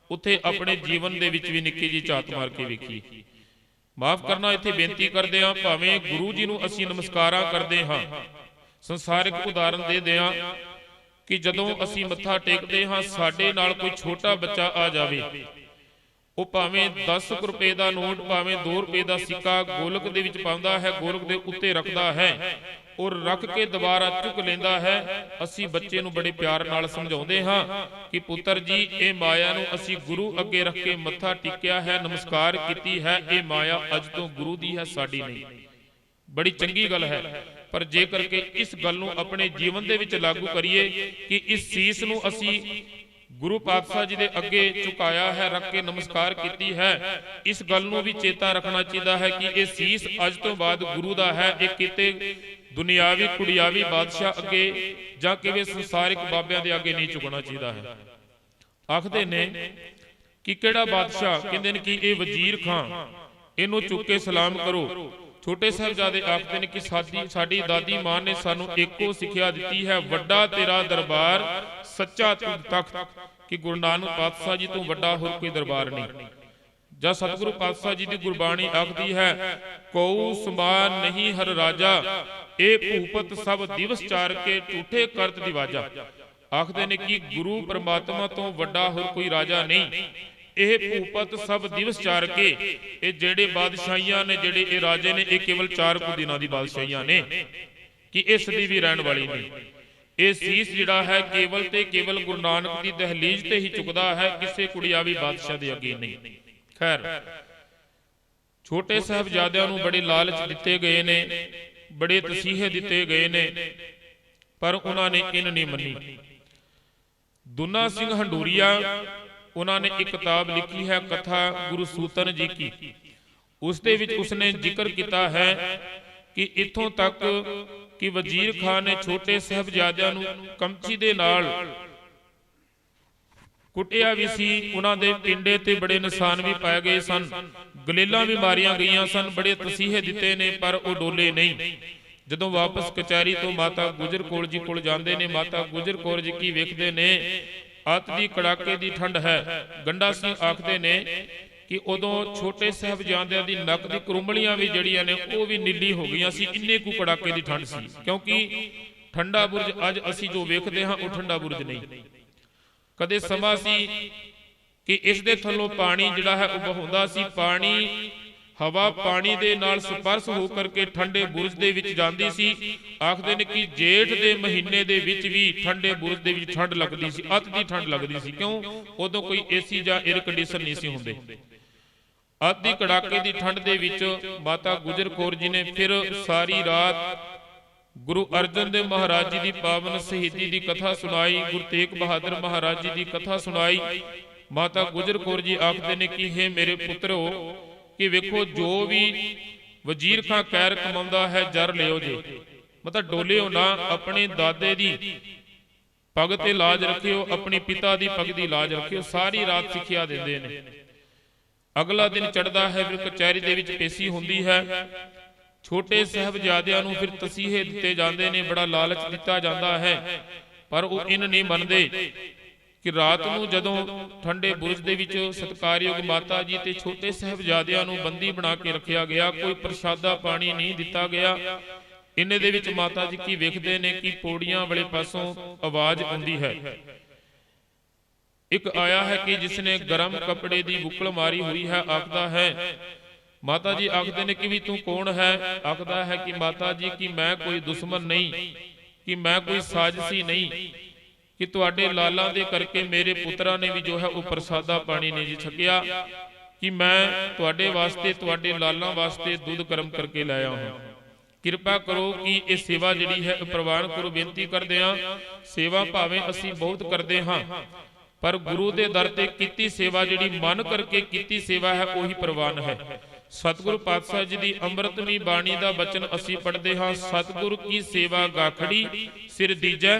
ਉੱਥੇ ਆਪਣੇ ਜੀਵਨ ਦੇ ਵਿੱਚ ਵੀ ਨਿੱਕੀ ਜਿਹੀ ਝਾਤ ਮਾਰ ਕੇ ਵੇਖੀਏ। ਮਾਫ ਕਰਨਾ, ਇੱਥੇ ਬੇਨਤੀ ਕਰਦੇ ਹਾਂ, ਭਾਵੇਂ ਗੁਰੂ ਜੀ ਨੂੰ ਅਸੀਂ ਨਮਸਕਾਰਾਂ ਕਰਦੇ ਹਾਂ, ਸੰਸਾਰਿਕ ਉਦਾਹਰਨ ਦੇ ਦਿਆਂ ਕਿ ਜਦੋਂ ਅਸੀਂ ਮੱਥਾ ਟੇਕਦੇ ਹਾਂ ਸਾਡੇ ਨਾਲ ਕੋਈ ਛੋਟਾ ਬੱਚਾ ਆ ਜਾਵੇ, ਉਹ ਭਾਵੇਂ 10 ਰੁਪਏ ਦਾ ਨੋਟ, ਭਾਵੇਂ 2 ਰੁਪਏ ਦਾ ਸਿੱਕਾ ਗੋਲਕ ਦੇ ਵਿੱਚ ਪਾਉਂਦਾ ਹੈ, ਗੋਲਕ ਦੇ ਉੱਤੇ ਰੱਖਦਾ ਹੈ ਔਰ ਰੱਖ ਕੇ ਦੁਬਾਰਾ ਚੁੱਕ ਲੈਂਦਾ ਹੈ। ਅਸੀਂ ਬੱਚੇ ਨੂੰ ਬੜੇ ਪਿਆਰ ਨਾਲ ਸਮਝਾਉਂਦੇ ਹਾਂ ਕਿ ਪੁੱਤਰ ਜੀ, ਇਹ ਮਾਇਆ ਨੂੰ ਅਸੀਂ ਗੁਰੂ ਅੱਗੇ ਰੱਖ ਕੇ ਮੱਥਾ ਟੇਕਿਆ ਹੈ, ਨਮਸਕਾਰ ਕੀਤੀ ਹੈ, ਇਹ ਮਾਇਆ ਅੱਜ ਤੋਂ ਗੁਰੂ ਦੀ ਹੈ, ਸਾਡੀ ਨਹੀਂ। ਬੜੀ ਚੰਗੀ ਗੱਲ ਹੈ, ਪਰ ਜੇਕਰ ਕਿ ਇਸ ਗੱਲ ਨੂੰ ਆਪਣੇ ਜੀਵਨ ਦੇ ਵਿੱਚ ਲਾਗੂ ਕਰੀਏ ਕਿ ਇਸ ਸੀਸ ਨੂੰ ਅਸੀਂ ਗੁਰੂ ਪਾਤਸ਼ਾਹ ਜੀ ਦੇ ਅੱਗੇ ਝੁਕਾਇਆ ਹੈ, ਰੱਖ ਕੇ ਨਮਸਕਾਰ ਕੀਤੀ ਹੈ, ਇਸ ਗੱਲ ਨੂੰ ਵੀ ਚੇਤਾ ਰੱਖਣਾ ਚਾਹੀਦਾ ਹੈ ਕਿ ਇਹ ਸੀਸ ਅੱਜ ਤੋਂ ਬਾਅਦ ਗੁਰੂ ਦਾ ਹੈ, ਇਹ ਕਿਤੇ ਦੁਨਿਆਵੀ ਕੁੜਿਆਵੀ ਬਾਦਸ਼ਾਹ ਅੱਗੇ ਜਾਂ ਕਿਵੇਂ ਸੰਸਾਰਿਕ ਬਾਬਿਆਂ ਦੇ ਅੱਗੇ ਨਹੀਂ ਝੁਕਣਾ ਚਾਹੀਦਾ ਹੈ। ਆਖਦੇ ਨੇ ਕਿ ਕਿਹੜਾ ਬਾਦਸ਼ਾਹ? ਕਹਿੰਦੇ ਨੇ ਕਿ ਇਹ ਵਜ਼ੀਰ ਖਾਨ, ਇਹਨੂੰ ਚੁੱਕ ਕੇ ਸਲਾਮ ਕਰੋ। ਛੋਟੇ ਸਾਹਿਬਜ਼ਾਦੇ ਆਖਦੇ ਨੇ ਕਿ ਸਾਡੀ ਦਾਦੀ ਮਾਂ ਨੇ ਸਾਨੂੰ ਇੱਕੋ ਸਿੱਖਿਆ ਦਿੱਤੀ ਹੈ, ਵੱਡਾ ਤੇਰਾ ਦਰਬਾਰ ਸੱਚਾ ਤੁਧ ਤਖਤ, ਕਿ ਗੁਰੂ ਨਾਨਕ ਪਾਤਸ਼ਾਹ ਜੀ ਤੋਂ ਵੱਡਾ ਹੋਰ ਕੋਈ ਦਰਬਾਰ ਨਹੀਂ। ਜਾਂ ਸਤਿਗੁਰੂ ਪਾਤਸ਼ਾਹ ਜੀ ਦੀ ਗੁਰਬਾਣੀ ਆਖਦੀ ਹੈ, ਕਉ ਸਮਾਨ ਨਹੀਂ ਹਰ ਰਾਜਾ, ਇਹ ਭੂਪਤ ਸਭ ਦਿਵਸ ਚਾਰ ਕੇ ਝੂਠੇ ਕਰਤ ਦਿਵਾਜਾ। ਆਖਦੇ ਨੇ ਕਿ ਗੁਰੂ ਪਰਮਾਤਮਾ ਤੋਂ ਵੱਡਾ ਹੋਰ ਕੋਈ ਰਾਜਾ ਨਹੀਂ, ਇਹ ਭੂਪਤ ਸਭ ਦਿਵਸ ਚਾਰ ਕੇ, ਇਹ ਜਿਹੜੇ ਬਾਦਸ਼ਾਹੀਆਂ ਨੇ, ਜਿਹੜੇ ਇਹ ਰਾਜੇ ਨੇ, ਇਹ ਕੇਵਲ 4 ਕੁ ਦਿਨਾਂ ਦੀ ਬਾਦਸ਼ਾਹੀਆਂ ਨੇ, ਕਿ ਇਸ ਦੀ ਵੀ ਰਹਿਣ ਵਾਲੀ ਨਹੀਂ। ਇਹ ਸੀਸ ਜਿਹੜਾ ਹੈ ਕੇਵਲ ਤੇ ਕੇਵਲ ਗੁਰੂ ਨਾਨਕ ਦੀ ਦਹਲੀਜ਼ ਤੇ ਹੀ ਝੁਕਦਾ ਹੈ, ਕਿਸੇ ਕੁੜਿਆਵੀ ਬਾਦਸ਼ਾਹ ਦੇ ਅੱਗੇ ਨਹੀਂ। ਖੈਰ, ਛੋਟੇ ਸਾਹਿਬਜ਼ਾਦਿਆਂ ਨੂੰ ਬੜੇ ਲਾਲਚ ਦਿੱਤੇ ਗਏ ਨੇ, ਬੜੇ ਤਸੀਹੇ ਦਿੱਤੇ ਗਏ ਨੇ, ਪਰ ਉਹਨਾਂ ਨੇ ਇਨ ਨਹੀਂ ਮੰਨੀ। ਦੁਨਾ ਸਿੰਘ ਹੰਡੂਰੀਆ, ਉਹਨਾਂ ਨੇ ਇੱਕ ਕਿਤਾਬ ਲਿਖੀ ਹੈ ਕਥਾ ਗੁਰੂ ਸੂਤਨ ਜੀ ਕੀ। ਉਸ ਦੇ ਵਿੱਚ ਉਸਨੇ ਜ਼ਿਕਰ ਕੀਤਾ ਹੈ ਕਿ ਇੱਥੋਂ ਤੱਕ ਕਿ ਵਜ਼ੀਰ ਖਾਨ ਨੇ ਛੋਟੇ ਸਾਹਿਬਜ਼ਾਦਿਆਂ ਨੂੰ ਕਮਚੀ ਦੇ ਨਾਲ ਕੁੱਟਿਆ ਵੀ ਸੀ, ਉਹਨਾਂ ਦੇ ਪਿੰਡੇ ਤੇ ਬੜੇ ਨਿਸ਼ਾਨ ਵੀ ਪਾਏ ਗਏ ਸਨ, ਗਲੇਲਾਂ ਵੀ ਮਾਰੀਆਂ ਗਈਆਂ ਸਨ, ਬੜੇ ਤਸੀਹੇ ਦਿੱਤੇ ਨੇ, ਪਰ ਉਹ ਡੋਲੇ ਨਹੀਂ। ਜਦੋਂ ਵਾਪਸ ਕਚਹਿਰੀ ਤੋਂ ਮਾਤਾ ਗੁਜਰ ਕੌਰ ਜੀ ਕੋਲ ਜਾਂਦੇ ਨੇ, ਮਾਤਾ ਗੁਜਰ ਕੌਰ ਜੀ ਕੀ ਵੇਖਦੇ ਨੇ, ਅੱਤ ਦੀ ਕੜਾਕੇ ਦੀ ਠੰਡ ਹੈ। ਗੰਡਾ ਸਿੰਘ ਆਖਦੇ ਨੇ ਕਿ ਉਦੋਂ ਛੋਟੇ ਸਾਹਿਬਜ਼ਾਦਿਆਂ ਦੀ ਨੱਕ ਦੀ ਕਰੁੰਬਲੀਆਂ ਵੀ ਜਿਹੜੀਆਂ ਨੇ ਉਹ ਵੀ ਨੀਲੀ ਹੋ ਗਈਆਂ ਸੀ, ਇੰਨੇ ਕੁ ਕੜਾਕੇ ਦੀ ਠੰਡ ਸੀ, ਕਿਉਂਕਿ ਠੰਡਾ ਬੁਰਜ ਅੱਜ ਅਸੀਂ ਜੋ ਵੇਖਦੇ ਹਾਂ ਉਹ ਠੰਡਾ ਬੁਰਜ ਨਹੀਂ। ਕਦੇ ਸਮਾਂ ਸੀ ਕਿ ਇਸ ਦੇ ਥੱਲੋਂ ਪਾਣੀ ਜਿਹੜਾ ਹੈ ਉਹ ਵਹਾਉਂਦਾ ਸੀ, ਪਾਣੀ ਹਵਾ ਪਾਣੀ ਦੇ ਨਾਲ ਸਪਰਸ਼ ਹੋ ਕਰਕੇ ਠੰਡੇ ਬੁਰਜ ਦੇ ਵਿੱਚ ਜਾਂਦੀ ਸੀ। ਆਖਦੇ ਨੇ ਕਿ ਜੇਠ ਦੇ ਮਹੀਨੇ ਦੇ ਵਿੱਚ ਵੀ ਠੰਡੇ ਬੁਰਜ ਦੇ ਵਿੱਚ ਠੰਡ ਲੱਗਦੀ ਸੀ, ਅੱਤ ਦੀ ਠੰਡ ਲੱਗਦੀ ਸੀ, ਕਿਉਂ? ਉਦੋਂ ਕੋਈ ਏਸੀ ਜਾਂ 에ਅਰ ਕੰਡੀਸ਼ਨ ਨਹੀਂ ਸੀ ਹੁੰਦੇ। ਅੱਤ ਦੀ ਕੜਾਕੇ ਦੀ ਠੰਡ ਦੇ ਵਿੱਚ ਮਾਤਾ ਗੁਜਰ ਕੌਰ ਜੀ ਨੇ ਫਿਰ ਸਾਰੀ ਰਾਤ ਗੁਰੂ ਅਰਜਨ ਦੇਵ ਮਹਾਰਾਜ ਜੀ ਦੀ ਪਾਵਨ ਸ਼ਹੀਦੀ ਦੀ ਕਥਾ ਸੁਣਾਈ, ਗੁਰੂ ਤੇਗ ਬਹਾਦਰ ਮਹਾਰਾਜ ਜੀ ਦੀ ਕਥਾ ਸੁਣਾਈ। ਮਾਤਾ ਗੁਜਰ ਕੌਰ ਜੀ ਆਖਦੇ ਨੇ ਕਿ ਹੇ ਮੇਰੇ ਪੁੱਤਰੋ, ਕਿ ਵੇਖੋ ਜੋ ਵੀ ਵਜ਼ੀਰ ਖਾਂ ਕੈਰ ਕਮਾਉਂਦਾ ਹੈ ਜਰ ਲਿਓ ਜੇ, ਮਤਲਬ ਡੋਲਿਓ ਨਾ, ਆਪਣੇ ਦਾਦੇ ਦੀ ਪੱਗ ਤੇ ਲਾਜ ਰੱਖਿਓ, ਆਪਣੀ ਪਿਤਾ ਦੀ ਪੱਗ ਦੀ ਲਾਜ ਰੱਖਿਓ। ਸਾਰੀ ਰਾਤ ਸਿੱਖਿਆ ਦਿੰਦੇ ਨੇ। ਅਗਲਾ ਦਿਨ ਚੜ੍ਹਦਾ ਹੈ, ਫਿਰ ਕਚਹਿਰੀ ਦੇ ਵਿੱਚ ਪੇਸ਼ੀ ਹੁੰਦੀ ਹੈ। ਛੋਟੇ ਸਾਹਿਬਜ਼ਾਦਿਆਂ ਨੂੰ ਫਿਰ ਤਸੀਹੇ ਦਿੱਤੇ ਜਾਂਦੇ ਨੇ, ਬੜਾ ਲਾਲਚ ਦਿੱਤਾ ਜਾਂਦਾ ਹੈ, ਪਰ ਉਹ ਇਨ ਨਹੀਂ ਮੰਨਦੇ ਕਿ ਰਾਤ ਨੂੰ ਜਦੋਂ ਠੰਡੇ ਬੁਰਜ ਦੇ ਵਿੱਚ ਸਤਿਕਾਰਯੋਗ ਮਾਤਾ ਜੀ ਤੇ ਛੋਟੇ ਸਾਹਿਬਜ਼ਾਦਿਆਂ ਨੂੰ ਬੰਦੀ ਬਣਾ ਕੇ ਰੱਖਿਆ ਗਿਆ, ਕੋਈ ਪ੍ਰਸ਼ਾਦਾ ਪਾਣੀ ਨਹੀਂ ਦਿੱਤਾ ਗਿਆ। ਇੰਨੇ ਦੇ ਵਿੱਚ ਮਾਤਾ ਜੀ ਕੀ ਵੇਖਦੇ ਨੇ ਕਿ ਪੌੜੀਆਂ ਵਾਲੇ ਪਾਸੋਂ ਆਵਾਜ਼ ਆਉਂਦੀ ਹੈ। ਇੱਕ ਆਇਆ ਹੈ ਕਿ ਜਿਸਨੇ ਗਰਮ ਕੱਪੜੇ ਦੀ ਬੁੱਕਲ ਮਾਰੀ ਹੋਈ ਹੈ, ਆਖਦਾ ਹੈ, ਮਾਤਾ ਜੀ ਆਖਦੇ ਨੇ ਕਿ ਵੀ ਤੂੰ ਕੌਣ ਹੈ? ਆਖਦਾ ਹੈ ਕਿ ਮਾਤਾ ਜੀ ਕਿ ਮੈਂ ਕੋਈ ਦੁਸ਼ਮਣ ਨਹੀਂ, ਕਿ ਮੈਂ ਕੋਈ ਸਾਜ਼ਿਸ਼ੀ ਨਹੀਂ, ਕਿ ਤੁਹਾਡੇ ਲਾਲਾਂ ਦੇ ਕਰਕੇ ਮੇਰੇ ਪੁੱਤਰਾਂ ਨੇ ਵੀ ਜੋ ਹੈ ਉਹ ਪ੍ਰਸਾਦਾ ਪਾਣੀ ਨਹੀਂ ਜੀ ਛਕਿਆ, ਕਿ ਮੈਂ ਤੁਹਾਡੇ ਵਾਸਤੇ, ਤੁਹਾਡੇ ਲਾਲਾਂ ਵਾਸਤੇ ਦੁੱਧ ਗਰਮ ਕਰਕੇ ਲਾਇਆ ਹਾਂ। ਕਿਰਪਾ ਕਰੋ ਕਿ ਇਹ ਸੇਵਾ ਜਿਹੜੀ ਹੈ ਪ੍ਰਵਾਨ ਕਰੋ। ਬੇਨਤੀ ਕਰਦੇ ਹਾਂ, ਸੇਵਾ ਭਾਵੇਂ ਅਸੀਂ ਬਹੁਤ ਕਰਦੇ ਹਾਂ, ਪਰ ਗੁਰੂ ਦੇ ਦਰ ਤੇ ਕੀਤੀ ਸੇਵਾ ਜਿਹੜੀ ਮਨ ਕਰਕੇ ਕੀਤੀ ਸੇਵਾ ਹੈ ਉਹੀ ਪ੍ਰਵਾਨ ਹੈ। ਸਤਿਗੁਰੂ ਪਾਤਸ਼ਾਹ ਜੀ ਦੀ ਅੰਮ੍ਰਿਤਮਈ ਬਾਣੀ ਦਾ ਬਚਨ ਅਸੀਂ ਪੜ੍ਹਦੇ ਹਾਂ, ਸਤਿਗੁਰੂ ਕੀ ਸੇਵਾ ਗਾਖੜੀ ਸਿਰ ਦੀਜੈ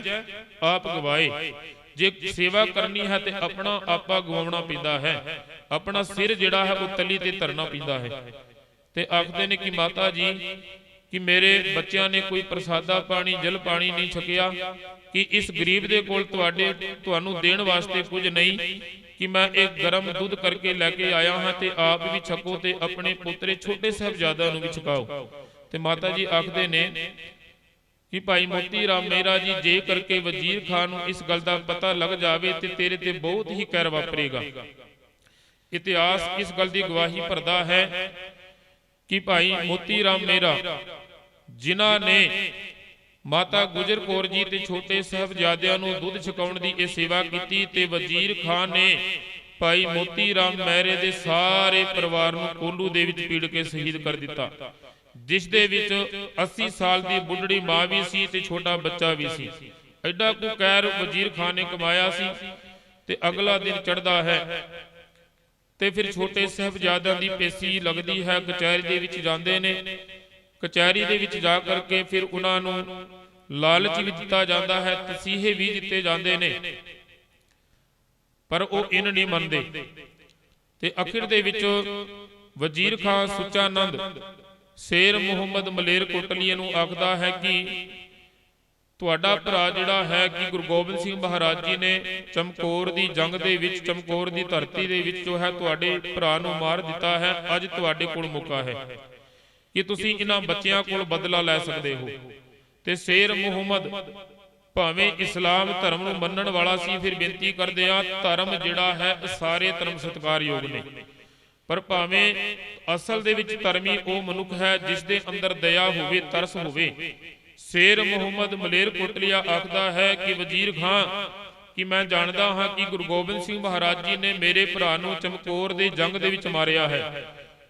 ਆਪ ਗਵਾਏ। ਜੇ ਸੇਵਾ ਕਰਨੀ ਹੈ ਤੇ ਆਪਣਾ ਆਪਾ ਗਵਾਉਣਾ ਪੈਂਦਾ ਹੈ, ਆਪਣਾ ਸਿਰ ਜਿਹੜਾ ਹੈ ਉਹ ਤਲੀ ਤੇ ਧਰਨਾ ਪੈਂਦਾ ਹੈ। ਤੇ ਆਖਦੇ ਨੇ ਕਿ ਮਾਤਾ ਜੀ ਕਿ ਮੇਰੇ ਬੱਚਿਆਂ ਨੇ ਕੋਈ ਪ੍ਰਸਾਦਾ ਪਾਣੀ ਜਲ ਪਾਣੀ ਨਹੀਂ ਛਕਿਆ, ਕਿ ਇਸ ਗਰੀਬ ਦੇ ਕੋਲ ਤੁਹਾਨੂੰ ਦੇਣ ਵਾਸਤੇ ਕੁਝ ਨਹੀਂ, ਕਿ ਮੈਂ ਇੱਕ ਗਰਮ ਦੁੱਧ ਕਰਕੇ ਲੈ ਕੇ ਆਇਆ ਹਾਂ ਤੇ ਆਪ ਵੀ ਛਕੋ ਤੇ ਆਪਣੇ ਪੁੱਤਰੇ ਛੋਟੇ ਸਾਹਿਬਜ਼ਾਦਿਆਂ ਨੂੰ ਵੀ ਛਕਾਓ। ਤੇ ਮਾਤਾ ਜੀ ਆਖਦੇ ਨੇ ਕਿ ਭਾਈ ਮੋਤੀ ਰਾਮ ਮਹਿਰਾ ਜੀ, ਜੇ ਕਰਕੇ ਵਜ਼ੀਰ ਖਾਨ ਨੂੰ ਇਸ ਗੱਲ ਦਾ ਪਤਾ ਲੱਗ ਜਾਵੇ ਤੇ ਤੇਰੇ ਤੇ ਬਹੁਤ ਹੀ ਕਹਿਰ ਵਾਪਰੇਗਾ। ਇਤਿਹਾਸ ਇਸ ਗੱਲ ਦੀ ਗਵਾਹੀ ਭਰਦਾ ਹੈ ਕਿ ਭਾਈ ਮੋਤੀ ਰਾਮ ਮਹਿਰਾ ਜਿਨ੍ਹਾਂ ਨੇ ਮਾਤਾ ਗੁਜਰ ਕੌਰ ਜੀ ਤੇ ਛੋਟੇ ਸਾਹਿਬਜ਼ਾਦਿਆਂ ਨੂੰ ਦੁੱਧ ਛਕਾਉਣ ਦੀ ਇਹ ਸੇਵਾ ਕੀਤੀ, ਤੇ ਵਜ਼ੀਰ ਖਾਨ ਨੇ ਭਾਈ ਮੋਤੀ ਰਾਮ ਮਹਿਰੇ ਦੇ ਸਾਰੇ ਪਰਿਵਾਰ ਨੂੰ ਕੋਲੂ ਦੇ ਵਿੱਚ ਪੀੜ ਕੇ ਸ਼ਹੀਦ ਕਰ ਦਿੱਤਾ, ਜਿਸ ਦੇ ਵਿੱਚ 80 ਸਾਲ ਦੀ ਬੁੱਢੜੀ ਮਾਂ ਵੀ ਸੀ ਤੇ ਛੋਟਾ ਬੱਚਾ ਵੀ ਸੀ। ਐਡਾ ਕੁ ਕਹਿਰ ਵਜ਼ੀਰ ਖਾਨ ਨੇ ਕਮਾਇਆ ਸੀ। ਤੇ ਅਗਲਾ ਦਿਨ ਚੜ੍ਹਦਾ ਹੈ ਤੇ ਫਿਰ ਛੋਟੇ ਸਾਹਿਬਜ਼ਾਦਿਆਂ ਦੀ ਪੇਸ਼ੀ ਲੱਗਦੀ ਹੈ, ਕਚਹਿਰੀ ਦੇ ਵਿੱਚ ਜਾਂਦੇ ਨੇ। ਕਚਹਿਰੀ ਦੇ ਵਿੱਚ ਜਾ ਕਰਕੇ ਫਿਰ ਉਹਨਾਂ ਨੂੰ ਲਾਲਚ ਵੀ ਦਿੱਤਾ ਜਾਂਦਾ ਹੈ, ਤਸੀਹੇ ਵੀ ਦਿੱਤੇ ਜਾਂਦੇ ਨੇ, ਪਰ ਉਹ ਇਨ ਨਹੀਂ ਮੰਨਦੇ। ਤੇ ਅਖੀਰ ਦੇ ਵਿੱਚ ਵਜ਼ੀਰ ਖਾਨ ਸੁੱਚਾਨੰਦ ਸ਼ੇਰ ਮੁਹੰਮਦ ਮਲੇਰ ਕੋਟਲੀਏ ਨੂੰ ਆਖਦਾ ਹੈ ਕਿ ਤੁਹਾਡਾ ਭਰਾ ਜਿਹੜਾ ਹੈ ਕਿ ਗੁਰੂ ਗੋਬਿੰਦ ਸਿੰਘ ਮਹਾਰਾਜ ਜੀ ਨੇ ਚਮਕੌਰ ਦੀ ਜੰਗ ਦੇ ਵਿੱਚ, ਚਮਕੌਰ ਦੀ ਧਰਤੀ ਦੇ ਵਿੱਚ ਜੋ ਹੈ ਤੁਹਾਡੇ ਭਰਾ ਨੂੰ ਮਾਰ ਦਿੱਤਾ ਹੈ। ਅੱਜ ਤੁਹਾਡੇ ਕੋਲ ਮੌਕਾ ਹੈ ਕਿ ਤੁਸੀਂ ਇਹਨਾਂ ਬੱਚਿਆਂ ਕੋਲ ਬਦਲਾ ਲੈ ਸਕਦੇ ਹੋ। ਤੇ ਸ਼ੇਰ ਮੁਹੰਮਦ ਭਾਵੇਂ ਇਸਲਾਮ ਧਰਮ ਨੂੰ ਮੰਨਣ ਵਾਲਾ ਸੀ, ਫਿਰ ਬੇਨਤੀ ਕਰਦੇ ਆ, ਧਰਮ ਜਿਹੜਾ ਹੈ ਸਾਰੇ ਧਰਮ ਸਤਿਕਾਰਯੋਗ ਨੇ, ਪਰ ਭਾਵੇਂ ਅਸਲ ਦੇ ਵਿੱਚ ਧਰਮੀ ਉਹ ਮਨੁੱਖ ਹੈ ਜਿਸ ਦੇ ਅੰਦਰ ਦਇਆ ਹੋਵੇ, ਤਰਸ ਹੋਵੇ। ਸ਼ੇਰ ਮੁਹੰਮਦ ਮਲੇਰ ਕੋਟਲੀਆ ਆਖਦਾ ਹੈ ਕਿ ਵਜ਼ੀਰ ਖਾਨ ਕਿ ਮੈਂ ਜਾਣਦਾ ਹਾਂ ਕਿ ਗੁਰੂ ਗੋਬਿੰਦ ਸਿੰਘ ਮਹਾਰਾਜ ਜੀ ਨੇ ਮੇਰੇ ਭਰਾ ਨੂੰ ਚਮਕੌਰ ਦੀ ਜੰਗ ਦੇ ਵਿੱਚ ਮਾਰਿਆ ਹੈ,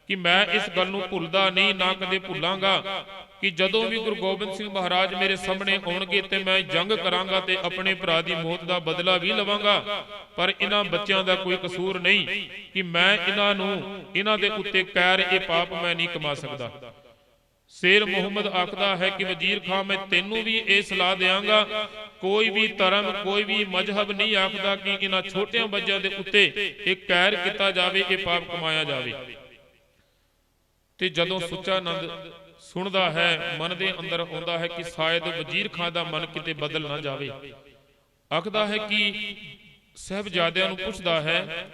ਕਿ ਮੈਂ ਇਸ ਗੱਲ ਨੂੰ ਭੁੱਲਦਾ ਨਹੀਂ, ਨਾ ਕਦੇ ਭੁੱਲਾਂਗਾ, ਕਿ ਜਦੋਂ ਵੀ ਗੁਰੂ ਗੋਬਿੰਦ ਸਿੰਘ ਮਹਾਰਾਜ ਮੇਰੇ ਸਾਹਮਣੇ ਆਉਣਗੇ ਤੇ ਮੈਂ ਜੰਗ ਕਰਾਂਗਾ ਤੇ ਆਪਣੇ ਭਰਾ ਦੀ ਮੌਤ ਦਾ ਬਦਲਾ ਵੀ ਲਵਾਂਗਾ। ਪਰ ਇਹਨਾਂ ਬੱਚਿਆਂ ਦਾ ਕੋਈ ਕਸੂਰ ਨਹੀਂ ਕਿ ਮੈਂ ਇਹਨਾਂ ਦੇ ਉੱਤੇ ਕਹਿਰ, ਇਹ ਪਾਪ ਮੈਂ ਨਹੀਂ ਕਮਾ ਸਕਦਾ। ਸ਼ੇਰ ਮੁਹੰਮਦ ਆਖਦਾ ਹੈ ਕਿ ਵਜ਼ੀਰ ਖਾਨ ਮੈਂ ਤੈਨੂੰ ਵੀ ਇਹ ਸਲਾਹ ਦਿਆਂਗਾ, ਕੋਈ ਵੀ ਧਰਮ, ਕੋਈ ਵੀ ਮਜ਼ਹਬ ਨਹੀਂ ਆਖਦਾ ਕਿ ਇਹਨਾਂ ਛੋਟਿਆਂ ਬੱਚਿਆਂ ਦੇ ਉੱਤੇ ਇਹ ਕਹਿਰ ਕੀਤਾ ਜਾਵੇ, ਇਹ ਪਾਪ ਕਮਾਇਆ ਜਾਵੇ। ਤੇ ਜਦੋਂ ਸੁੱਚਾਨੰਦ ਸੁਣਦਾ ਹੈ, ਮਨ ਦੇ ਅੰਦਰ ਆਉਂਦਾ ਹੈ ਕਿ ਸ਼ਾਇਦ ਵਜ਼ੀਰ ਖਾਨ ਦਾ ਮਨ ਕਿਤੇ ਬਦਲ ਨਾ ਜਾਵੇ। ਆਖਦਾ ਹੈ ਕਿ ਸਾਹਿਬਜ਼ਾਦਿਆਂ ਨੂੰ ਪੁੱਛਦਾ ਹੈ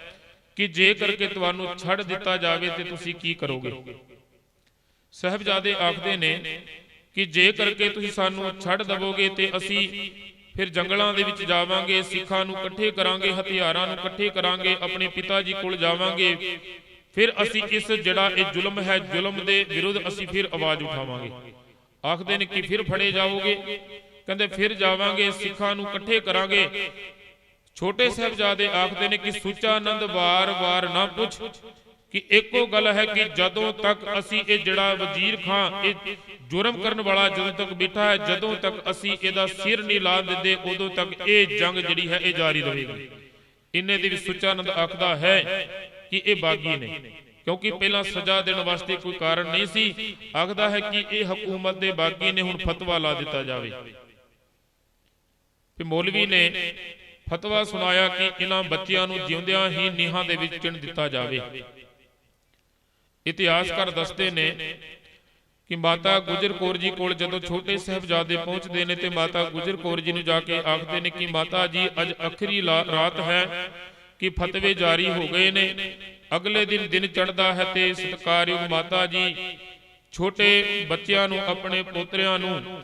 ਕਿ ਜੇ ਕਰਕੇ ਤੁਹਾਨੂੰ ਛੱਡ ਦਿੱਤਾ ਜਾਵੇ ਤੇ ਤੁਸੀਂ ਕੀ ਕਰੋਗੇ। ਸਾਹਿਬਜ਼ਾਦੇ ਆਖਦੇ ਨੇ ਕਿ ਜੇ ਕਰਕੇ ਤੁਸੀਂ ਸਾਨੂੰ ਛੱਡ ਦਵੋਗੇ ਤੇ ਅਸੀਂ ਫਿਰ ਜੰਗਲਾਂ ਦੇ ਵਿੱਚ ਜਾਵਾਂਗੇ, ਸਿੱਖਾਂ ਨੂੰ ਇਕੱਠੇ ਕਰਾਂਗੇ, ਹਥਿਆਰਾਂ ਨੂੰ ਇਕੱਠੇ ਕਰਾਂਗੇ, ਆਪਣੇ ਪਿਤਾ ਜੀ ਕੋਲ ਜਾਵਾਂਗੇ, ਫਿਰ ਅਸੀਂ ਇਸ ਜਿਹੜਾ ਇਹ ਜ਼ੁਲਮ ਹੈ, ਜ਼ੁਲਮ ਦੇ ਵਿਰੁੱਧ ਅਸੀਂ ਫਿਰ ਆਵਾਜ਼ ਉਠਾਵਾਂਗੇ। ਆਖਦੇ ਨੇ ਕਿ ਫਿਰ ਫੜੇ ਜਾਓਗੇ, ਕਹਿੰਦੇ ਫਿਰ ਜਾਵਾਂਗੇ, ਸਿੱਖਾਂ ਨੂੰ ਇਕੱਠੇ ਕਰਾਂਗੇ। ਛੋਟੇ ਸਾਹਿਬਜ਼ਾਦੇ ਆਖਦੇ ਨੇ ਕਿ ਸੁੱਚਾਨੰਦ ਵਾਰ-ਵਾਰ ਨਾ ਪੁੱਛ, ਕਿ ਇੱਕੋ ਗੱਲ ਹੈ ਕਿ ਜਦੋਂ ਤੱਕ ਅਸੀਂ ਇਹ ਜਿਹੜਾ ਵਜ਼ੀਰ ਖਾਨ ਇਹ ਜੁਰਮ ਕਰਨ ਵਾਲਾ ਜਦੋਂ ਤੱਕ ਬੈਠਾ ਹੈ, ਜਦੋਂ ਤੱਕ ਅਸੀਂ ਇਹਦਾ ਸਿਰ ਨਹੀਂ ਲਾ ਦਿੰਦੇ, ਉਦੋਂ ਤੱਕ ਇਹ ਜੰਗ ਜਿਹੜੀ ਹੈ ਇਹ ਜਾਰੀ ਰਹੇਗੀ। ਇੰਨੇ ਦੇ ਵਿੱਚ ਸੁੱਚਾਨੰਦ ਆਖਦਾ ਹੈ ਕਿ ਇਹ ਬਾਗੀ ਨੇ, ਕਿਉਂਕਿ ਪਹਿਲਾਂ ਸਜ਼ਾ ਦੇਣ ਵਾਸਤੇ ਕੋਈ ਕਾਰਨ ਨਹੀਂ ਸੀ। ਆਖਦਾ ਹੈ ਕਿ ਇਹ ਹਕੂਮਤ ਦੇ ਬਾਗੀ ਨੇ, ਹੁਣ ਫਤਵਾ ਲਾ ਦਿੱਤਾ ਜਾਵੇ। ਤੇ ਮੌਲਵੀ ਨੇ ਫਤਵਾ ਸੁਣਾਇਆ ਕਿ ਇਹਨਾਂ ਬੱਚਿਆਂ ਨੂੰ ਜਿਉਂਦਿਆਂ ਹੀ ਨੀਹਾਂ ਦੇ ਵਿੱਚ ਚਿਣ ਦਿੱਤਾ ਜਾਵੇ। ਇਤਿਹਾਸਕਾਰ ਦੱਸਦੇ ਨੇ ਕਿ ਮਾਤਾ ਗੁਜਰ ਕੌਰ ਜੀ ਕੋਲ ਜਦੋਂ ਛੋਟੇ ਸਾਹਿਬਜ਼ਾਦੇ ਪਹੁੰਚਦੇ ਨੇ ਤੇ ਮਾਤਾ ਗੁਜਰ ਕੌਰ ਜੀ ਨੂੰ ਜਾ ਕੇ ਆਖਦੇ ਨੇ ਕਿ ਮਾਤਾ ਜੀ ਅੱਜ ਆਖਰੀ ਰਾਤ ਹੈ ਕਿ ਫਤਵੇ ਜਾਰੀ ਹੋ ਗਏ ਨੇ, ਅਗਲੇ ਦਿਨ ਚੜ੍ਹਦਾ ਹੈ ਤੇ ਸਤਿਕਾਰਯੋਗ ਮਾਤਾ ਜੀ ਛੋਟੇ ਬੱਚਿਆਂ ਨੂੰ, ਆਪਣੇ ਪੋਤਰਿਆਂ ਨੂੰ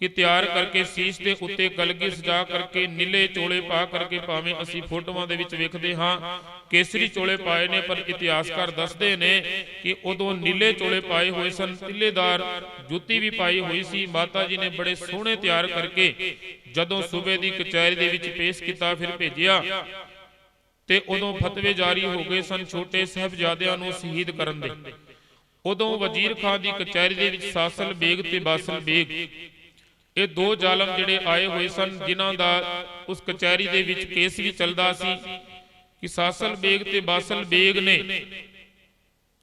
ਕਿ ਤਿਆਰ ਕਰਕੇ ਸੀਸ ਦੇ ਉੱਤੇ ਕਲਗੀ ਸਜਾ ਕਰਕੇ ਨੀਲੇ ਚੋਲੇ ਪਾ ਕਰਕੇ, ਭਾਵੇਂ ਅਸੀਂ ਫੋਟੋਆਂ ਦੇ ਵਿੱਚ ਵੇਖਦੇ ਹਾਂ ਕੇਸਰੀ ਚੋਲੇ ਪਾਏ ਨੇ, ਪਰ ਇਤਿਹਾਸਕਾਰ ਦੱਸਦੇ ਨੇ ਕਿ ਉਦੋਂ ਨੀਲੇ ਚੋਲੇ ਪਾਏ ਹੋਏ ਸਨ, ਤਿੱਲੇਦਾਰ ਜੁੱਤੀ ਵੀ ਪਾਈ ਹੋਈ ਸੀ। ਮਾਤਾ ਜੀ ਨੇ ਬੜੇ ਸੋਹਣੇ ਤਿਆਰ ਕਰਕੇ ਜਦੋਂ ਸੂਬੇ ਦੀ ਕਚਹਿਰੀ ਦੇ ਵਿੱਚ ਪੇਸ਼ ਕੀਤਾ, ਫਿਰ ਭੇਜਿਆ ਤੇ ਉਦੋਂ ਫਤਵੇ ਜਾਰੀ ਹੋ ਗਏ ਸਨ ਛੋਟੇ ਸਾਹਿਬਜ਼ਾਦਿਆਂ ਨੂੰ ਸ਼ਹੀਦ ਕਰਨ ਦੇ। ਉਦੋਂ ਵਜ਼ੀਰ ਖਾਨ ਦੀ ਕਚਹਿਰੀ ਦੇ ਵਿੱਚ ਸਾਸਲ ਬੇਗ ਤੇ ਬਾਸਲ ਬੇਗ, ਇਹ ਦੋ ਜ਼ਾਲਮ ਜਿਹੜੇ ਆਏ ਹੋਏ ਸਨ, ਜਿਨ੍ਹਾਂ ਦਾ ਉਸ ਕਚਹਿਰੀ ਦੇ ਵਿੱਚ ਕੇਸ ਵੀ ਚੱਲਦਾ ਸੀ ਕਿ ਸਾਸਲ ਬੇਗ ਤੇ ਬਾਸਲ ਬੇਗ ਨੇ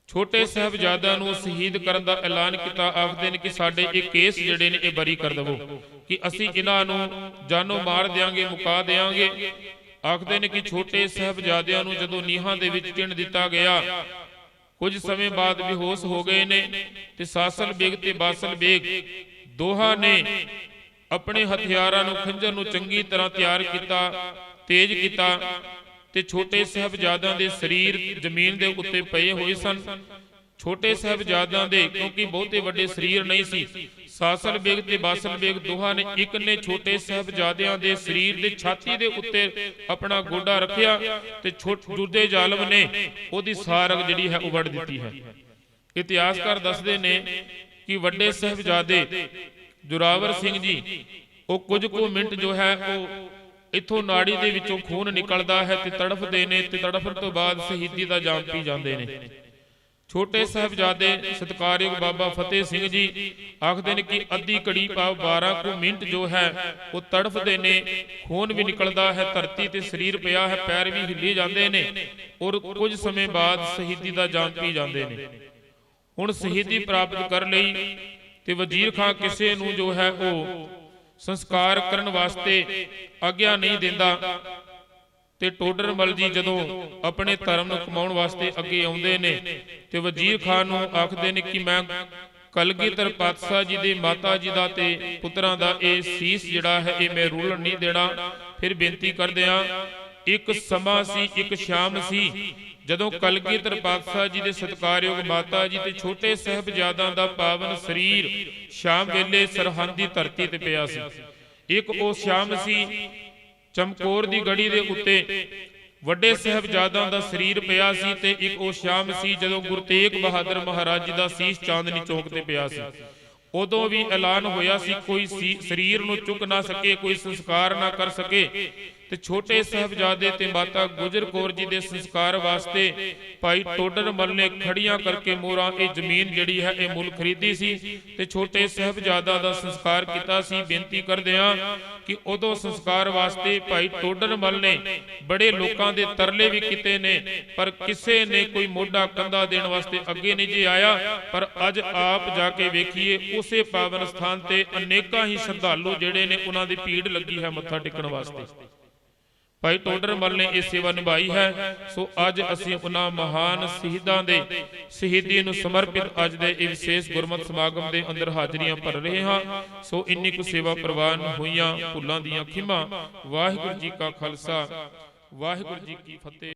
ਛੋਟੇ ਸਾਹਿਬਜ਼ਾਦਿਆਂ ਨੂੰ ਸ਼ਹੀਦ ਕਰਨ ਦਾ ਐਲਾਨ ਕੀਤਾ। ਆਖਦੇ ਨੇ ਕਿ ਸਾਡੇ ਇਹ ਕੇਸ ਜਿਹੜੇ ਨੇ ਇਹ ਬਰੀ ਕਰ ਦਵੋ, ਕਿ ਅਸੀਂ ਇਹਨਾਂ ਨੂੰ ਜਾਨੋਂ ਮਾਰ ਦਿਆਂਗੇ, ਮੁਕਾ ਦਿਆਂਗੇ। ਆਖਦੇ ਨੇ ਕਿ ਛੋਟੇ ਸਾਹਿਬਜ਼ਾਦਿਆਂ ਨੂੰ ਜਦੋਂ ਨੀਹਾਂ ਦੇ ਵਿੱਚ ਚਿਣ ਦਿੱਤਾ ਗਿਆ, ਕੁਝ ਸਮੇਂ ਬਾਅਦ ਬੇਹੋਸ਼ ਹੋ ਗਏ ਨੇ ਤੇ ਸਾਸਲ ਬੇਗ ਤੇ ਬਾਸਲ ਬੇਗ ਦੋਹਾਂ ਨੇ ਆਪਣੇ ਹਥਿਆਰਾਂ ਨੂੰ, ਖੰਜਰ ਨੂੰ ਚੰਗੀ ਤਰ੍ਹਾਂ ਤਿਆਰ ਕੀਤਾ, ਤੇਜ਼ ਕੀਤਾ ਤੇ ਛੋਟੇ ਸਾਹਿਬਜ਼ਾਦਿਆਂ ਦੇ ਸਰੀਰ ਜ਼ਮੀਨ ਦੇ ਉੱਤੇ ਪਏ ਹੋਏ ਸਨ। ਛੋਟੇ ਸਾਹਿਬਜ਼ਾਦਿਆਂ ਦੇ ਕਿਉਂਕਿ ਬਹੁਤੇ ਵੱਡੇ ਸਰੀਰ ਨਹੀਂ ਸੀ, ਸਾਸਲ ਬੇਗ ਤੇ ਬਾਸਲ ਬੇਗ ਦੋਹਾਂ ਨੇ, ਇੱਕ ਨੇ ਛੋਟੇ ਸਾਹਿਬਜ਼ਾਦਿਆਂ ਦੇ ਸਰੀਰ ਦੇ ਛਾਤੀ ਦੇ ਉੱਤੇ ਆਪਣਾ ਗੋਡਾ ਰੱਖਿਆ ਤੇ ਦੂਜੇ ਜ਼ਾਲਮ ਨੇ ਉਹਦੀ ਸਾਰਗ ਜਿਹੜੀ ਹੈ ਉਵੜ ਦਿੱਤੀ ਹੈ। ਇਤਿਹਾਸਕਾਰ ਦੱਸਦੇ ਨੇ ਕਿ ਵੱਡੇ ਸਾਹਿਬਜ਼ਾਦੇ ਜ਼ੋਰਾਵਰ ਸਿੰਘ ਜੀ ਉਹ ਕੁਝ ਕੁ ਮਿੰਟ ਜੋ ਹੈ ਉਹ ਇਥੋਂ ਨਾੜੀ ਦੇ ਵਿੱਚੋਂ ਖੂਨ ਨਿਕਲਦਾ ਹੈ ਤੇ ਤੜਫਦੇ ਨੇ ਤੇ ਤੜਫਣ ਤੋਂ ਬਾਅਦ ਸ਼ਹੀਦੀ ਦਾ ਜਾਮ ਪੀ ਜਾਂਦੇ ਨੇ। ਛੋਟੇ ਸਾਹਿਬਜ਼ਾਦੇ ਸਤਿਕਾਰਯੋਗ ਬਾਬਾ ਫਤਿਹ ਸਿੰਘ ਜੀ ਆਖਦੇ ਨੇ ਕਿ ਅੱਧੀ ਘੜੀ ਭਾਵ 12 ਕੁ ਮਿੰਟ ਜੋ ਹੈ ਉਹ ਤੜਫਦੇ ਨੇ, ਖੂਨ ਵੀ ਨਿਕਲਦਾ ਹੈ, ਧਰਤੀ ਤੇ ਸਰੀਰ ਪਿਆ ਹੈ, ਪੈਰ ਵੀ ਹਿੱਲੀ ਜਾਂਦੇ ਨੇ ਔਰ ਕੁਝ ਸਮੇਂ ਬਾਅਦ ਸ਼ਹੀਦੀ ਦਾ ਜਾਮ ਪੀ ਜਾਂਦੇ ਨੇ। ਹੁਣ ਸ਼ਹੀਦੀ ਪ੍ਰਾਪਤ ਕਰ ਲਈ ਤੇ ਵਜ਼ੀਰ ਖਾਨ ਕਿਸੇ ਨੂੰ ਜੋ ਹੈ ਉਹ ਸੰਸਕਾਰ ਕਰਨ ਵਾਸਤੇ ਆਗਿਆ ਨਹੀਂ ਦਿੰਦਾ ਤੇ ਟੋਡਰ ਮਲ ਜੀ ਜਦੋਂ ਆਪਣੇ ਧਰਮ ਨੂੰ ਕਮਾਉਣ ਵਾਸਤੇ ਅੱਗੇ ਆਉਂਦੇ ਨੇ ਤੇ ਵਜ਼ੀਰ ਖਾਨ ਨੂੰ ਆਖਦੇ ਨੇ ਕਿ ਮੈਂ ਕਲਗੀਧਰ ਪਾਤਸ਼ਾਹ ਜੀ ਦੇ ਮਾਤਾ ਜੀ ਦਾ ਤੇ ਪੁੱਤਰਾਂ ਦਾ ਇਹ ਸੀਸ ਜਿਹੜਾ ਹੈ ਇਹ ਮੈਂ ਰੁਲਣ ਨਹੀਂ ਦੇਣਾ। ਫਿਰ ਬੇਨਤੀ ਕਰਦੇ ਆ, ਇੱਕ ਸਮਾਂ ਸੀ, ਇੱਕ ਸ਼ਾਮ ਸੀ ਜਦੋਂ ਕਲਗੀਧਰ ਪਾਤਸ਼ਾਹ ਜੀ ਦੇ ਸਤਿਕਾਰਯੋਗ ਮਾਤਾ ਜੀ ਤੇ ਛੋਟੇ ਸਾਹਿਬਜ਼ਾਦਿਆਂ ਦਾ ਪਾਵਨ ਸਰੀਰ ਸ਼ਾਮ ਵੇਲੇ ਸਰਹੰਦ ਦੀ ਧਰਤੀ ਤੇ ਪਿਆ ਸੀ। ਇੱਕ ਉਹ ਸ਼ਾਮ ਸੀ ਚਮਕੌਰ ਦੀ ਗੜੀ ਦੇ ਉੱਤੇ ਵੱਡੇ ਸਾਹਿਬਜ਼ਾਦਿਆਂ ਦਾ ਸਰੀਰ ਪਿਆ ਸੀ ਤੇ ਇੱਕ ਉਹ ਸ਼ਾਮ ਸੀ ਜਦੋਂ ਗੁਰੂ ਤੇਗ ਬਹਾਦਰ ਮਹਾਰਾਜ ਜੀ ਦਾ ਸੀਸ ਚਾਂਦਨੀ ਚੌਕ ਤੇ ਪਿਆ ਸੀ। ਉਦੋਂ ਵੀ ਐਲਾਨ ਹੋਇਆ ਸੀ ਕੋਈ ਸਰੀਰ ਨੂੰ ਚੁੱਕ ਨਾ ਸਕੇ, ਕੋਈ ਸੰਸਕਾਰ ਨਾ ਕਰ ਸਕੇ ਤੇ ਛੋਟੇ ਸਾਹਿਬਜ਼ਾਦੇ ਤੇ ਮਾਤਾ ਗੁਜਰ ਕੌਰ ਜੀ ਦੇ ਸੰਸਕਾਰ ਵਾਸਤੇ ਭਾਈ ਟੋਡਰ ਮਲ ਨੇ ਖੜੀਆਂ ਕਰਕੇ ਮੋਹਰਾਂ ਇਹ ਜ਼ਮੀਨ ਜਿਹੜੀ ਹੈ ਇਹ ਮੁੱਲ ਖਰੀਦੀ ਸੀ ਤੇ ਛੋਟੇ ਸਾਹਿਬਜ਼ਾਦਾ ਦਾ ਸੰਸਕਾਰ ਕੀਤਾ ਸੀ। ਬੇਨਤੀ ਕਰਦੇ ਆ ਕਿ ਉਦੋਂ ਸੰਸਕਾਰ ਵਾਸਤੇ ਭਾਈ ਟੋਡਰ ਮਲ ਨੇ ਬੜੇ ਲੋਕਾਂ ਦੇ ਤਰਲੇ ਵੀ ਕੀਤੇ ਨੇ, ਪਰ ਕਿਸੇ ਨੇ ਕੋਈ ਮੋਢਾ ਕੰਧਾ ਦੇਣ ਵਾਸਤੇ ਅੱਗੇ ਨਹੀਂ ਜੇ ਆਇਆ। ਪਰ ਅੱਜ ਆਪ ਜਾ ਕੇ ਵੇਖੀਏ ਉਸੇ ਪਾਵਨ ਸਥਾਨ ਤੇ ਅਨੇਕਾਂ ਹੀ ਸ਼ਰਧਾਲੂ ਜਿਹੜੇ ਨੇ ਉਹਨਾਂ ਦੀ ਭੀੜ ਲੱਗੀ ਹੈ ਮੱਥਾ ਟੇਕਣ ਵਾਸਤੇ। ਭਾਈ ਟੋਡਰ ਮਲ ਨੇ ਇਹ ਸੇਵਾ ਨਿਭਾਈ ਹੈ। ਸੋ ਅੱਜ ਅਸੀਂ ਉਹਨਾਂ ਮਹਾਨ ਸ਼ਹੀਦਾਂ ਦੇ ਸ਼ਹੀਦੀ ਨੂੰ ਸਮਰਪਿਤ ਅੱਜ ਦੇ ਇਹ ਵਿਸ਼ੇਸ਼ ਗੁਰਮਤਿ ਸਮਾਗਮ ਦੇ ਅੰਦਰ ਹਾਜ਼ਰੀਆਂ ਭਰ ਰਹੇ ਹਾਂ। ਸੋ ਇੰਨੀ ਕੁ ਸੇਵਾ ਪ੍ਰਵਾਨ ਹੋਈਆਂ ਭੁੱਲਾਂ ਦੀਆਂ ਖਿਮਾ। ਵਾਹਿਗੁਰੂ ਜੀ ਕਾ ਖਾਲਸਾ, ਵਾਹਿਗੁਰੂ ਜੀ ਕੀ ਫਤਿਹ।